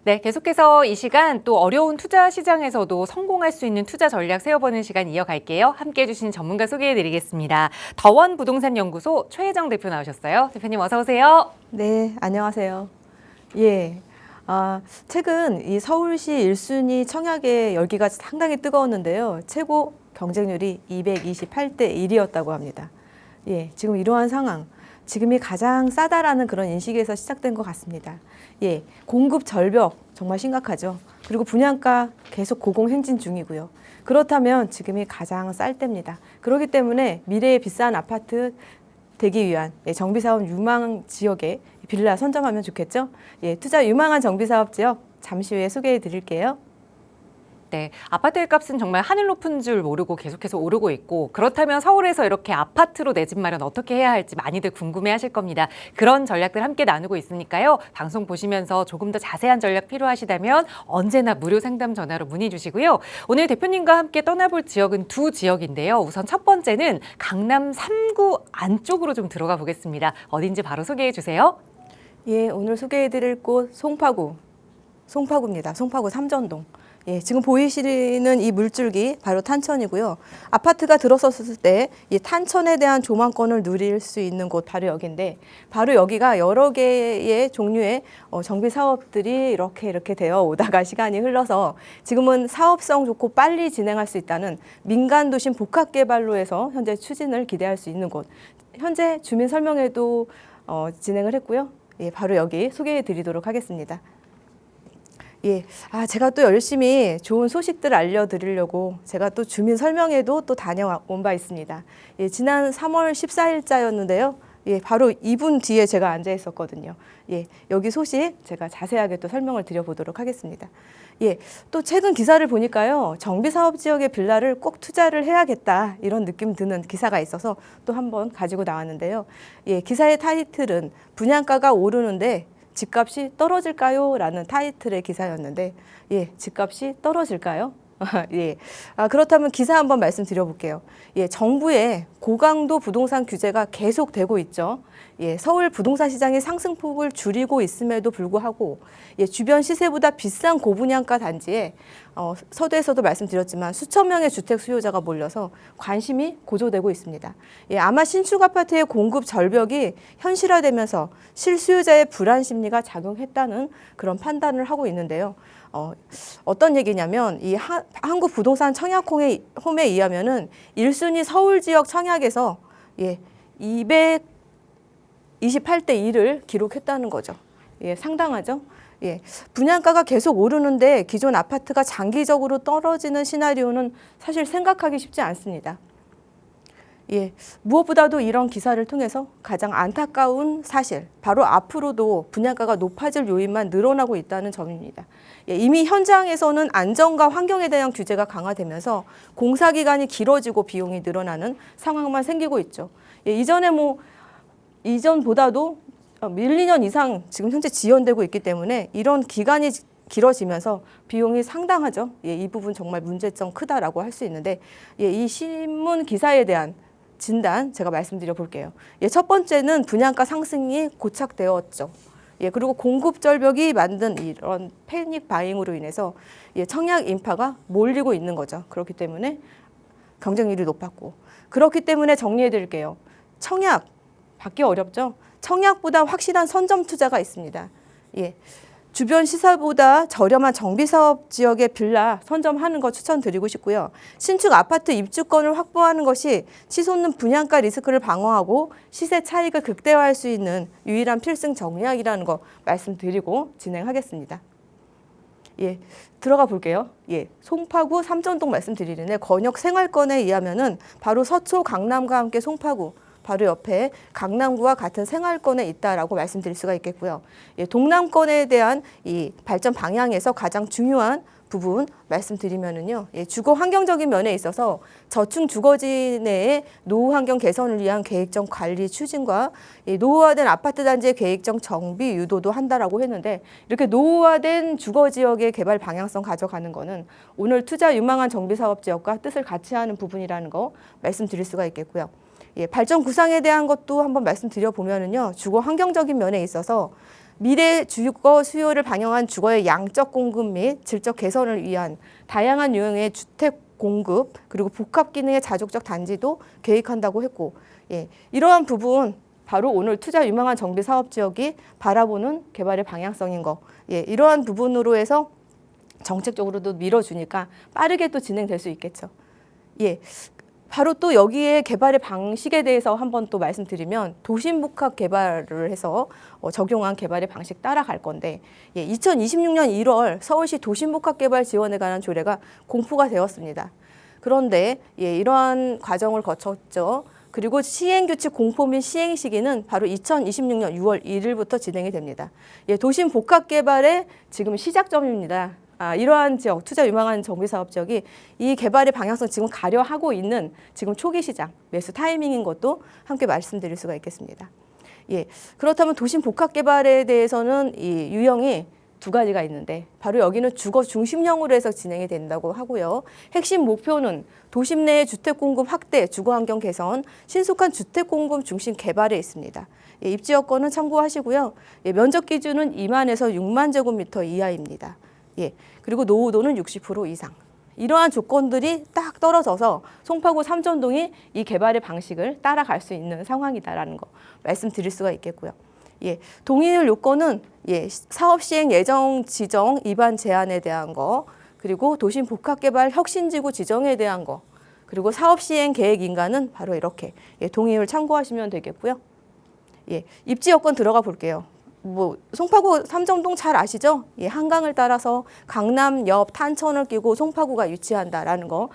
네, 계속해서 이 시간 또 어려운 투자 시장에서도 성공할 수 있는 투자 전략 세워보는 시간 이어갈게요. 함께해 주신 전문가 소개해드리겠습니다. 더원 부동산 연구소 최혜정 대표 나오셨어요. 대표님 어서 오세요. 네, 안녕하세요. 예. 최근 이 서울시 1순위 청약의 열기가 상당히 뜨거웠는데요. 최고 경쟁률이 228대 1이었다고 합니다. 예, 지금 이러한 상황, 지금이 가장 싸다라는 그런 인식에서 시작된 것 같습니다. 예, 공급 절벽 정말 심각하죠. 그리고 분양가 계속 고공행진 중이고요. 그렇다면 지금이 가장 쌀 때입니다. 그렇기 때문에 미래의 비싼 아파트 되기 위한 정비사업 유망 지역에 빌라 선점하면 좋겠죠. 예, 투자 유망한 정비사업 지역 잠시 후에 소개해 드릴게요. 네, 아파트의 값은 정말 하늘 높은 줄 모르고 계속해서 오르고 있고 그렇다면 서울에서 이렇게 아파트로 내 집 마련 어떻게 해야 할지 많이들 궁금해하실 겁니다. 그런 전략들 함께 나누고 있으니까요. 방송 보시면서 조금 더 자세한 전략 필요하시다면 언제나 무료 상담 전화로 문의 주시고요. 오늘 대표님과 함께 떠나볼 지역은 두 지역인데요. 우선 첫 번째는 강남 3구 안쪽으로 좀 들어가 보겠습니다. 어딘지 바로 소개해 주세요. 예, 오늘 소개해 드릴 곳 송파구입니다. 송파구 삼전동. 예, 지금 보이시는 이 물줄기 바로 탄천이고요. 아파트가 들어섰을 때 이 탄천에 대한 조망권을 누릴 수 있는 곳 바로 여기인데 바로 여기가 여러 개의 종류의 정비 사업들이 이렇게 되어 오다가 시간이 흘러서 지금은 사업성 좋고 빨리 진행할 수 있다는 민간 도심 복합 개발로 해서 현재 추진을 기대할 수 있는 곳. 현재 주민 설명회도 진행을 했고요. 예, 바로 여기 소개해 드리도록 하겠습니다. 예, 제가 또 열심히 좋은 소식들 알려드리려고 제가 또 주민 설명회도 또 다녀온 바 있습니다. 예, 지난 3월 14일자였는데요. 예, 바로 이분 뒤에 제가 앉아 있었거든요. 예, 여기 소식 제가 자세하게 또 설명을 드려보도록 하겠습니다. 예, 또 최근 기사를 보니까요. 정비사업 지역의 빌라를 꼭 투자를 해야겠다 이런 느낌 드는 기사가 있어서 또 한번 가지고 나왔는데요. 예, 기사의 타이틀은 분양가가 오르는데 집값이 떨어질까요? 라는 타이틀의 기사였는데, 예, 집값이 떨어질까요? 예. 그렇다면 기사 한번 말씀드려볼게요. 예, 정부의 고강도 부동산 규제가 계속되고 있죠. 예, 서울 부동산 시장이 상승폭을 줄이고 있음에도 불구하고 예, 주변 시세보다 비싼 고분양가 단지에 서두에서도 말씀드렸지만 수천 명의 주택 수요자가 몰려서 관심이 고조되고 있습니다. 예, 아마 신축 아파트의 공급 절벽이 현실화되면서 실수요자의 불안 심리가 작용했다는 그런 판단을 하고 있는데요. 어떤 얘기냐면 이 한국 부동산 청약홈에 의하면은 1순위 서울 지역 청약에서 예, 228대 1을 기록했다는 거죠. 예, 상당하죠. 예, 분양가가 계속 오르는데 기존 아파트가 장기적으로 떨어지는 시나리오는 사실 생각하기 쉽지 않습니다. 예, 무엇보다도 이런 기사를 통해서 가장 안타까운 사실, 바로 앞으로도 분양가가 높아질 요인만 늘어나고 있다는 점입니다. 예, 이미 현장에서는 안전과 환경에 대한 규제가 강화되면서 공사 기간이 길어지고 비용이 늘어나는 상황만 생기고 있죠. 예, 이전보다도 1, 2년 이상 지금 현재 지연되고 있기 때문에 이런 기간이 길어지면서 비용이 상당하죠. 예, 이 부분 정말 문제점 크다라고 할 수 있는데, 예, 이 신문 기사에 대한 진단 제가 말씀드려 볼게요. 예, 첫 번째는 분양가 상승이 고착되었죠. 예, 그리고 공급 절벽이 만든 이런 패닉 바잉으로 인해서 예, 청약 인파가 몰리고 있는 거죠. 그렇기 때문에 경쟁률이 높았고, 그렇기 때문에 정리해 드릴게요. 청약 받기 어렵죠. 청약보다 확실한 선점 투자가 있습니다. 예. 주변 시설보다 저렴한 정비사업 지역의 빌라 선점하는 거 추천드리고 싶고요. 신축 아파트 입주권을 확보하는 것이 치솟는 분양가 리스크를 방어하고 시세 차익을 극대화할 수 있는 유일한 필승 전략이라는 거 말씀드리고 진행하겠습니다. 예, 들어가 볼게요. 예, 송파구 삼전동 말씀드리는데 권역 생활권에 의하면은 바로 서초 강남과 함께 송파구 바로 옆에 강남구와 같은 생활권에 있다라고 말씀드릴 수가 있겠고요. 예, 동남권에 대한 이 발전 방향에서 가장 중요한 부분 말씀드리면은요. 예, 주거 환경적인 면에 있어서 저층 주거지 내의 노후 환경 개선을 위한 계획적 관리 추진과 예, 노후화된 아파트 단지의 계획적 정비 유도도 한다라고 했는데, 이렇게 노후화된 주거 지역의 개발 방향성 가져가는 거는 오늘 투자 유망한 정비 사업 지역과 뜻을 같이 하는 부분이라는 거 말씀드릴 수가 있겠고요. 예, 발전 구상에 대한 것도 한번 말씀드려 보면은요. 주거 환경적인 면에 있어서 미래 주거 수요를 반영한 주거의 양적 공급 및 질적 개선을 위한 다양한 유형의 주택 공급, 그리고 복합 기능의 자족적 단지도 계획한다고 했고, 예, 이러한 부분 바로 오늘 투자 유망한 정비 사업 지역이 바라보는 개발의 방향성인 거. 예, 이러한 부분으로 해서 정책적으로도 밀어주니까 빠르게 또 진행될 수 있겠죠. 예. 바로 또 여기에 개발의 방식에 대해서 한번 또 말씀드리면, 도심복합 개발을 해서 적용한 개발의 방식 따라갈 건데, 예, 2026년 1월 서울시 도심복합 개발 지원에 관한 조례가 공포가 되었습니다. 그런데 예, 이러한 과정을 거쳤죠. 그리고 시행규칙 공포 및 시행 시기는 바로 2026년 6월 1일부터 진행이 됩니다. 예, 도심복합 개발의 지금 시작점입니다. 이러한 지역, 투자 유망한 정비사업 지역이 이 개발의 방향성 지금 가려하고 있는 지금 초기 시장, 매수 타이밍인 것도 함께 말씀드릴 수가 있겠습니다. 예, 그렇다면 도심 복합 개발에 대해서는 이 유형이 두 가지가 있는데, 바로 여기는 주거 중심형으로 해서 진행이 된다고 하고요. 핵심 목표는 도심 내의 주택 공급 확대, 주거 환경 개선, 신속한 주택 공급 중심 개발에 있습니다. 예, 입지 여건은 참고하시고요. 예, 면적 기준은 2만에서 6만 제곱미터 이하입니다. 예, 그리고 노후도는 60% 이상. 이러한 조건들이 딱 떨어져서 송파구 삼전동이 이 개발의 방식을 따라갈 수 있는 상황이다라는 거 말씀드릴 수가 있겠고요. 예, 동의율 요건은 예, 사업 시행 예정 지정 입안 제한에 대한 거, 그리고 도심 복합 개발 혁신지구 지정에 대한 거, 그리고 사업 시행 계획 인가는 바로 이렇게 예, 동의율 참고하시면 되겠고요. 예, 입지 여건 들어가 볼게요. 송파구 삼전동 잘 아시죠? 예, 한강을 따라서 강남 옆 탄천을 끼고 송파구가 위치한다라는 거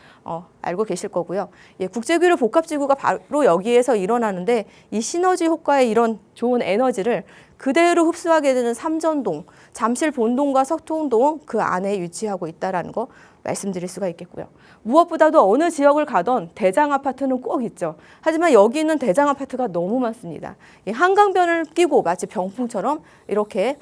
알고 계실 거고요. 예, 국제규류 복합지구가 바로 여기에서 일어나는데, 이 시너지 효과의 이런 좋은 에너지를 그대로 흡수하게 되는 삼전동, 잠실 본동과 석통동 그 안에 위치하고 있다라는 거 말씀드릴 수가 있겠고요. 무엇보다도 어느 지역을 가던 대장 아파트는 꼭 있죠. 하지만 여기는 대장 아파트가 너무 많습니다. 이 한강변을 끼고 마치 병풍처럼 이렇게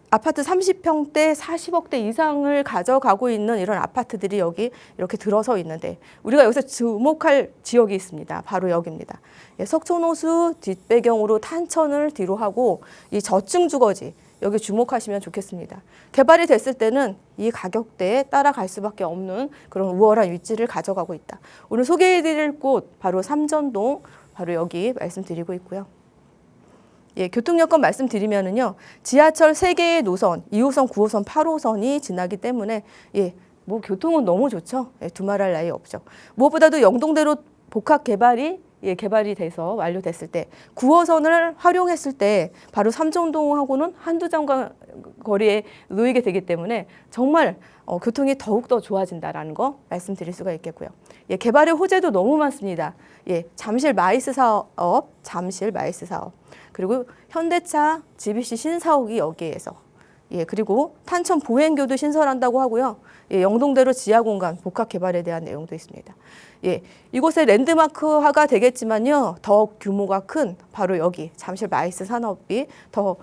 아파트 30평대 40억대 이상을 가져가고 있는 이런 아파트들이 여기 이렇게 들어서 있는데, 우리가 여기서 주목할 지역이 있습니다. 바로 여기입니다. 예, 석촌호수 뒷배경으로 탄천을 뒤로 하고 이 저층 주거지, 여기 주목하시면 좋겠습니다. 개발이 됐을 때는 이 가격대에 따라갈 수밖에 없는 그런 우월한 위치를 가져가고 있다. 오늘 소개해드릴 곳 바로 삼전동, 바로 여기 말씀드리고 있고요. 예, 교통 여건 말씀드리면은요, 지하철 3개의 노선, 2호선, 9호선, 8호선이 지나기 때문에 예, 교통은 너무 좋죠. 예, 두말할 나위 없죠. 무엇보다도 영동대로 복합 개발이 개발이 돼서 완료됐을 때 9호선을 활용했을 때 바로 삼전동하고는 한두 거리에 놓이게 되기 때문에 정말 교통이 더욱더 좋아진다라는 거 말씀드릴 수가 있겠고요. 예, 개발의 호재도 너무 많습니다. 예, 잠실 마이스 사업, 그리고 현대차 GBC 신사옥이 여기에서, 예, 그리고 탄천 보행교도 신설한다고 하고요. 예, 영동대로 지하 공간 복합 개발에 대한 내용도 있습니다. 예, 이곳의 랜드마크화가 되겠지만요, 더 규모가 큰 바로 여기 잠실 마이스 산업이 더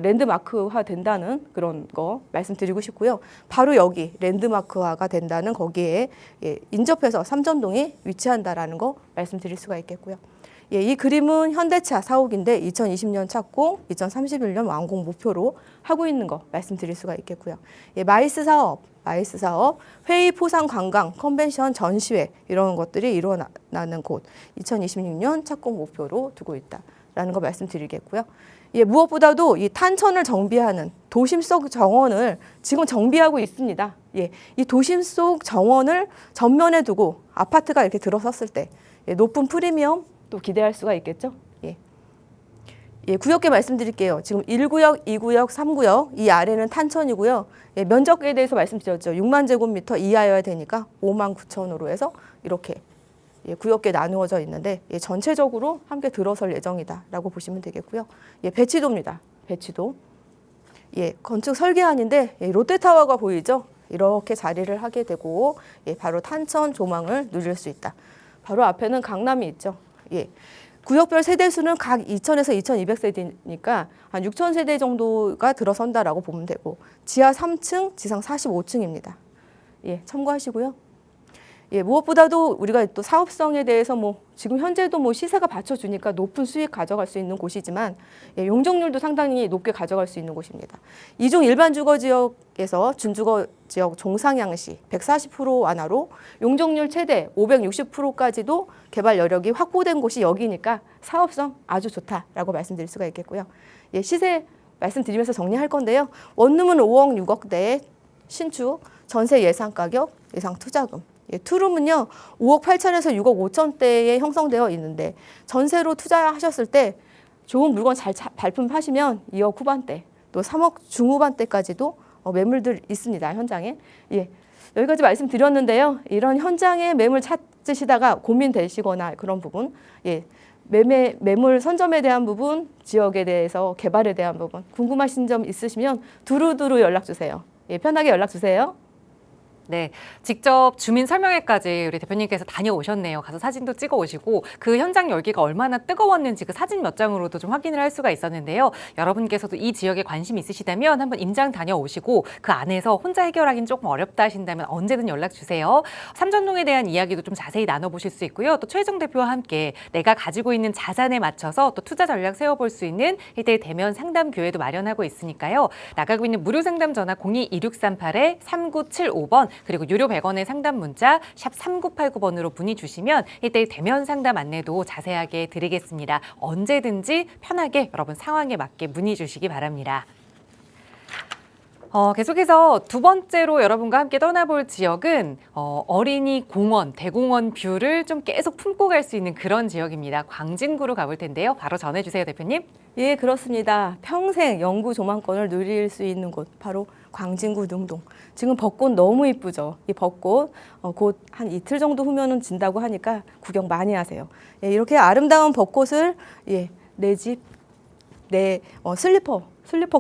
랜드마크화 된다는 그런 거 말씀드리고 싶고요. 바로 여기 랜드마크화가 된다는 거기에 예, 인접해서 삼전동이 위치한다라는 거 말씀드릴 수가 있겠고요. 예, 이 그림은 현대차 사옥인데 2020년 착공, 2031년 완공 목표로 하고 있는 거 말씀드릴 수가 있겠고요. 예, 마이스 사업, 회의, 포상, 관광, 컨벤션, 전시회 이런 것들이 일어나는 곳 2026년 착공 목표로 두고 있다라는 거 말씀드리겠고요. 예, 무엇보다도 이 탄천을 정비하는 도심 속 정원을 지금 정비하고 있습니다. 예, 이 도심 속 정원을 전면에 두고 아파트가 이렇게 들어섰을 때 예, 높은 프리미엄 또 기대할 수가 있겠죠. 예. 예, 구역계 말씀드릴게요. 지금 1구역, 2구역, 3구역 이 아래는 탄천이고요. 예, 면적에 대해서 말씀드렸죠. 6만 제곱미터 이하여야 되니까 5만 9천으로 해서 이렇게 예, 구역계 나누어져 있는데 예, 전체적으로 함께 들어설 예정이다라고 보시면 되겠고요. 예, 배치도입니다. 배치도. 예, 건축 설계안인데 예, 롯데타워가 보이죠. 이렇게 자리를 하게 되고 예, 바로 탄천 조망을 누릴 수 있다. 바로 앞에는 강남이 있죠. 예. 구역별 세대수는 각 2,000에서 2,200세대니까 한 6,000세대 정도가 들어선다라고 보면 되고 지하 3층, 지상 45층입니다. 예, 참고하시고요. 예, 무엇보다도 우리가 또 사업성에 대해서 지금 현재도 시세가 받쳐주니까 높은 수익 가져갈 수 있는 곳이지만 예, 용적률도 상당히 높게 가져갈 수 있는 곳입니다. 이중 일반 주거 지역에서 준주거 지역 종상향시 140% 완화로 용적률 최대 560%까지도 개발 여력이 확보된 곳이 여기니까 사업성 아주 좋다라고 말씀드릴 수가 있겠고요. 예, 시세 말씀드리면서 정리할 건데요. 원룸은 5억 6억대 신축, 전세 예상 가격, 예상 투자금. 예, 투룸은요 5억 8천에서 6억 5천대에 형성되어 있는데 전세로 투자하셨을 때 좋은 물건 잘 발품하시면 2억 후반대 또 3억 중후반대까지도 매물들 있습니다. 현장에. 예, 여기까지 말씀드렸는데요. 이런 현장에 매물 찾으시다가 고민되시거나 그런 부분, 예, 매물 선점에 대한 부분, 지역에 대해서 개발에 대한 부분 궁금하신 점 있으시면 두루두루 연락 주세요. 예, 편하게 연락 주세요. 네, 직접 주민 설명회까지 우리 대표님께서 다녀오셨네요. 가서 사진도 찍어 오시고 그 현장 열기가 얼마나 뜨거웠는지 그 사진 몇 장으로도 좀 확인을 할 수가 있었는데요. 여러분께서도 이 지역에 관심 있으시다면 한번 임장 다녀오시고 그 안에서 혼자 해결하기는 조금 어렵다 하신다면 언제든 연락 주세요. 삼전동에 대한 이야기도 좀 자세히 나눠보실 수 있고요. 또 최혜정 대표와 함께 내가 가지고 있는 자산에 맞춰서 또 투자 전략 세워볼 수 있는 1:1 대면 상담 교회도 마련하고 있으니까요. 나가고 있는 무료 상담 전화 02-2638-3975번 그리고 유료 100원의 상담 문자 샵 3989번으로 문의 주시면 1:1 대면 상담 안내도 자세하게 드리겠습니다. 언제든지 편하게 여러분 상황에 맞게 문의 주시기 바랍니다. 계속해서 두 번째로 여러분과 함께 떠나볼 지역은 어린이 공원, 대공원 뷰를 좀 계속 품고 갈 수 있는 그런 지역입니다. 광진구로 가볼 텐데요. 바로 전해주세요, 대표님. 예, 그렇습니다. 평생 영구 조망권을 누릴 수 있는 곳 바로 광진구 능동. 지금 벚꽃 너무 이쁘죠. 이 벚꽃 곧 한 이틀 정도 후면은 진다고 하니까 구경 많이 하세요. 예, 이렇게 아름다운 벚꽃을 예, 내 집, 내 슬리퍼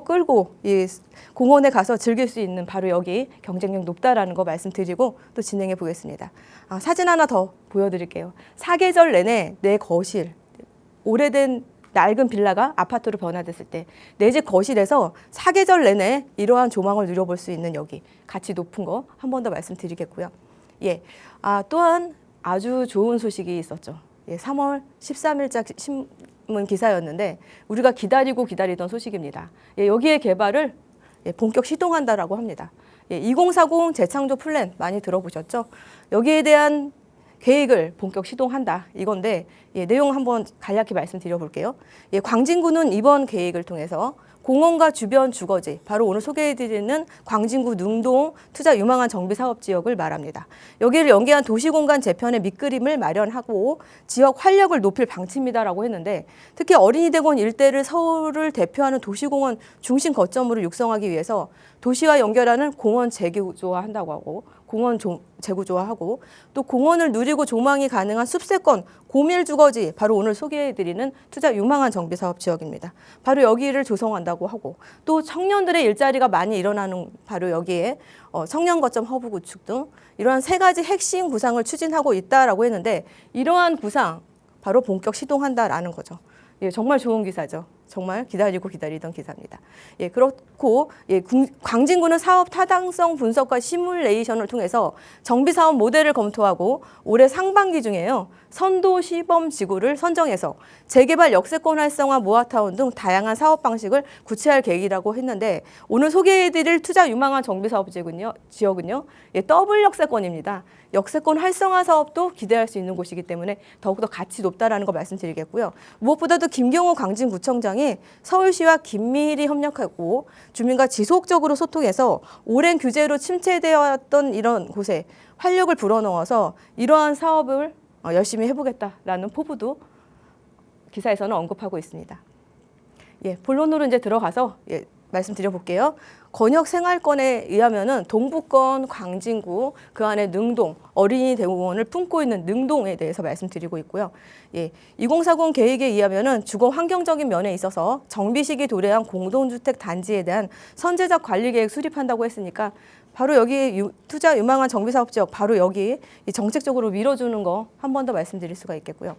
끌고 이 공원에 가서 즐길 수 있는 바로 여기 경쟁력 높다라는 거 말씀드리고 또 진행해 보겠습니다. 사진 하나 더 보여드릴게요. 사계절 내내 내 거실, 오래된 낡은 빌라가 아파트로 변화됐을 때 내 집 거실에서 사계절 내내 이러한 조망을 누려볼 수 있는 여기 가치 높은 거 한 번 더 말씀드리겠고요. 예, 또한 아주 좋은 소식이 있었죠. 예, 3월 13일자 신문 기사였는데 우리가 기다리던 소식입니다. 예, 여기에 개발을 본격 시동한다라고 합니다. 예, 2040 재창조 플랜 많이 들어보셨죠? 여기에 대한 계획을 본격 시동한다 이건데 예, 내용 한번 간략히 말씀드려 볼게요. 예, 광진구는 이번 계획을 통해서 공원과 주변 주거지, 바로 오늘 소개해드리는 광진구 능동 투자 유망한 정비사업 지역을 말합니다. 여기를 연계한 도시공간 재편의 밑그림을 마련하고 지역 활력을 높일 방침이다라고 했는데, 특히 어린이대공원 일대를 서울을 대표하는 도시공원 중심 거점으로 육성하기 위해서 도시와 연결하는 공원 재구조화한다고 하고, 공원 재구조화하고, 또 공원을 누리고 조망이 가능한 숲세권 고밀 주거지, 바로 오늘 소개해드리는 투자 유망한 정비사업 지역입니다. 바로 여기를 조성한다고 하고, 또 청년들의 일자리가 많이 일어나는 바로 여기에 청년 거점 허브 구축 등 이러한 세 가지 핵심 구상을 추진하고 있다라고 했는데, 이러한 구상 바로 본격 시동한다라는 거죠. 예, 정말 좋은 기사죠. 정말 기다리던 기사입니다. 예, 그렇고 광진구는 사업 타당성 분석과 시뮬레이션을 통해서 정비 사업 모델을 검토하고 올해 상반기 중에요. 선도 시범 지구를 선정해서 재개발 역세권 활성화 모아타운 등 다양한 사업 방식을 구체할 계획이라고 했는데, 오늘 소개해드릴 투자 유망한 정비 사업 지역은요. 더블 역세권입니다. 역세권 활성화 사업도 기대할 수 있는 곳이기 때문에 더욱더 가치 높다라는 거 말씀드리겠고요. 무엇보다도 김경호 광진구청장이 서울시와 긴밀히 협력하고 주민과 지속적으로 소통해서 오랜 규제로 침체되어 왔던 이런 곳에 활력을 불어넣어서 이러한 사업을 열심히 해보겠다라는 포부도 기사에서는 언급하고 있습니다. 예, 본론으로 이제 들어가서 말씀드려볼게요. 권역 생활권에 의하면은 동부권 광진구, 그 안에 능동, 어린이대공원을 품고 있는 능동에 대해서 말씀드리고 있고요. 예, 2040 계획에 의하면은 주거 환경적인 면에 있어서 정비 시기 도래한 공동주택 단지에 대한 선제적 관리 계획 수립한다고 했으니까 바로 여기 투자 유망한 정비사업 지역, 바로 여기 정책적으로 밀어주는 거 한 번 더 말씀드릴 수가 있겠고요.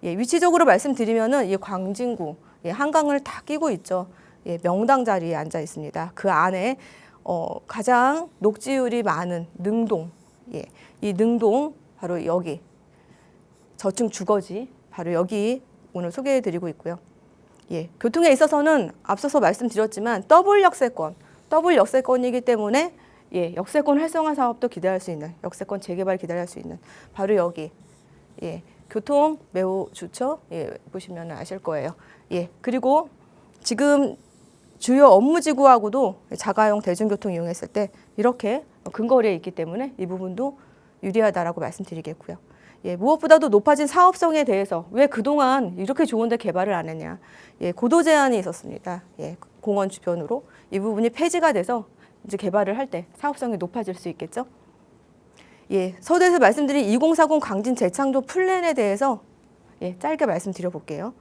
예, 위치적으로 말씀드리면은 이 광진구, 한강을 다 끼고 있죠. 예, 명당 자리에 앉아 있습니다. 그 안에 가장 녹지율이 많은 능동, 이 능동 바로 여기 저층 주거지, 바로 여기 오늘 소개해드리고 있고요. 예, 교통에 있어서는 앞서서 말씀드렸지만 더블 역세권이기 때문에 역세권 활성화 사업도 기대할 수 있는, 역세권 재개발 기대할 수 있는 바로 여기. 교통 매우 좋죠. 보시면 아실 거예요. 그리고 지금 주요 업무지구하고도 자가용 대중교통 이용했을 때 이렇게 근거리에 있기 때문에 이 부분도 유리하다라고 말씀드리겠고요. 무엇보다도 높아진 사업성에 대해서 왜 그동안 이렇게 좋은데 개발을 안 했냐. 고도 제한이 있었습니다. 공원 주변으로. 이 부분이 폐지가 돼서 이제 개발을 할 때 사업성이 높아질 수 있겠죠. 서두에서 말씀드린 2040 광진 재창조 플랜에 대해서 짧게 말씀드려 볼게요.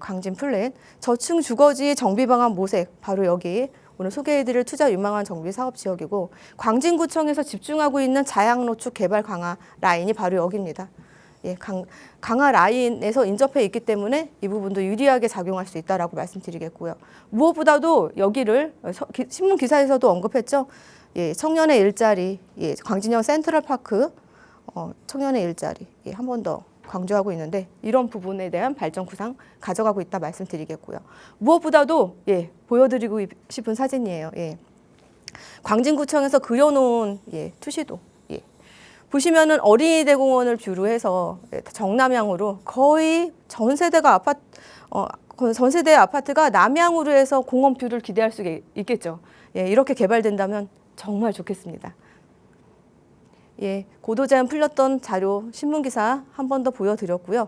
광진 플랜, 저층 주거지 정비 방안 모색, 바로 여기 오늘 소개해드릴 투자 유망한 정비 사업 지역이고, 광진구청에서 집중하고 있는 자양로축 개발 강화 라인이 바로 여기입니다. 강화 라인에서 인접해 있기 때문에 이 부분도 유리하게 작용할 수 있다라고 말씀드리겠고요. 무엇보다도 여기를 신문 기사에서도 언급했죠. 청년의 일자리, 광진형 센트럴파크 청년의 일자리 한 번 더 강조하고 있는데, 이런 부분에 대한 발전 구상 가져가고 있다 말씀드리겠고요. 무엇보다도 보여드리고 싶은 사진이에요. 광진구청에서 그려놓은 투시도. 보시면은 어린이대공원을 뷰로 해서 정남향으로 거의 전 세대의 아파트가 남향으로 해서 공원 뷰를 기대할 수 있겠죠. 이렇게 개발된다면 정말 좋겠습니다. 고도 제한 풀렸던 자료 신문 기사 한 번 더 보여드렸고요.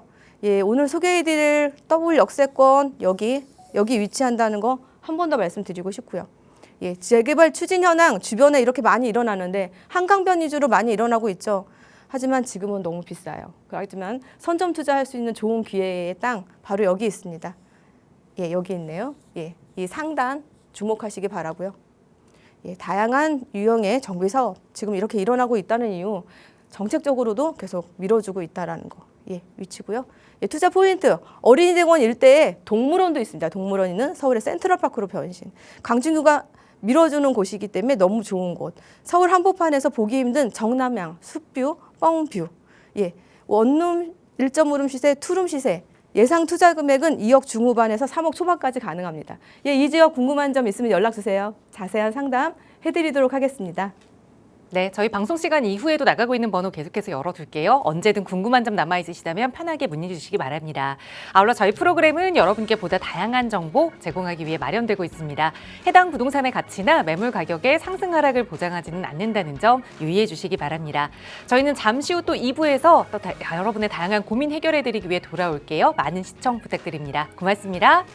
오늘 소개해드릴 더블 역세권 여기 위치한다는 거 한 번 더 말씀드리고 싶고요. 재개발 추진 현황 주변에 이렇게 많이 일어나는데 한강변 위주로 많이 일어나고 있죠. 하지만 지금은 너무 비싸요. 하지만 선점 투자할 수 있는 좋은 기회의 땅 바로 여기 있습니다. 여기 있네요. 이 상단 주목하시기 바라고요. 다양한 유형의 정비 사업 지금 이렇게 일어나고 있다는 이유, 정책적으로도 계속 밀어주고 있다라는 거. 위치고요. 투자 포인트, 어린이대공원 일대에 동물원도 있습니다. 동물원 있는 서울의 센트럴파크로 변신. 광진구가 밀어주는 곳이기 때문에 너무 좋은 곳. 서울 한복판에서 보기 힘든 정남향, 숲뷰, 뻥뷰. 원룸 1.5룸 시세, 투룸 시세. 예상 투자 금액은 2억 중후반에서 3억 초반까지 가능합니다. 이 지역 궁금한 점 있으면 연락 주세요. 자세한 상담 해드리도록 하겠습니다. 네, 저희 방송 시간 이후에도 나가고 있는 번호 계속해서 열어둘게요. 언제든 궁금한 점 남아있으시다면 편하게 문의 주시기 바랍니다. 아울러 저희 프로그램은 여러분께 보다 다양한 정보 제공하기 위해 마련되고 있습니다. 해당 부동산의 가치나 매물 가격의 상승 하락을 보장하지는 않는다는 점 유의해 주시기 바랍니다. 저희는 잠시 후 또 2부에서 또 여러분의 다양한 고민 해결해드리기 위해 돌아올게요. 많은 시청 부탁드립니다. 고맙습니다.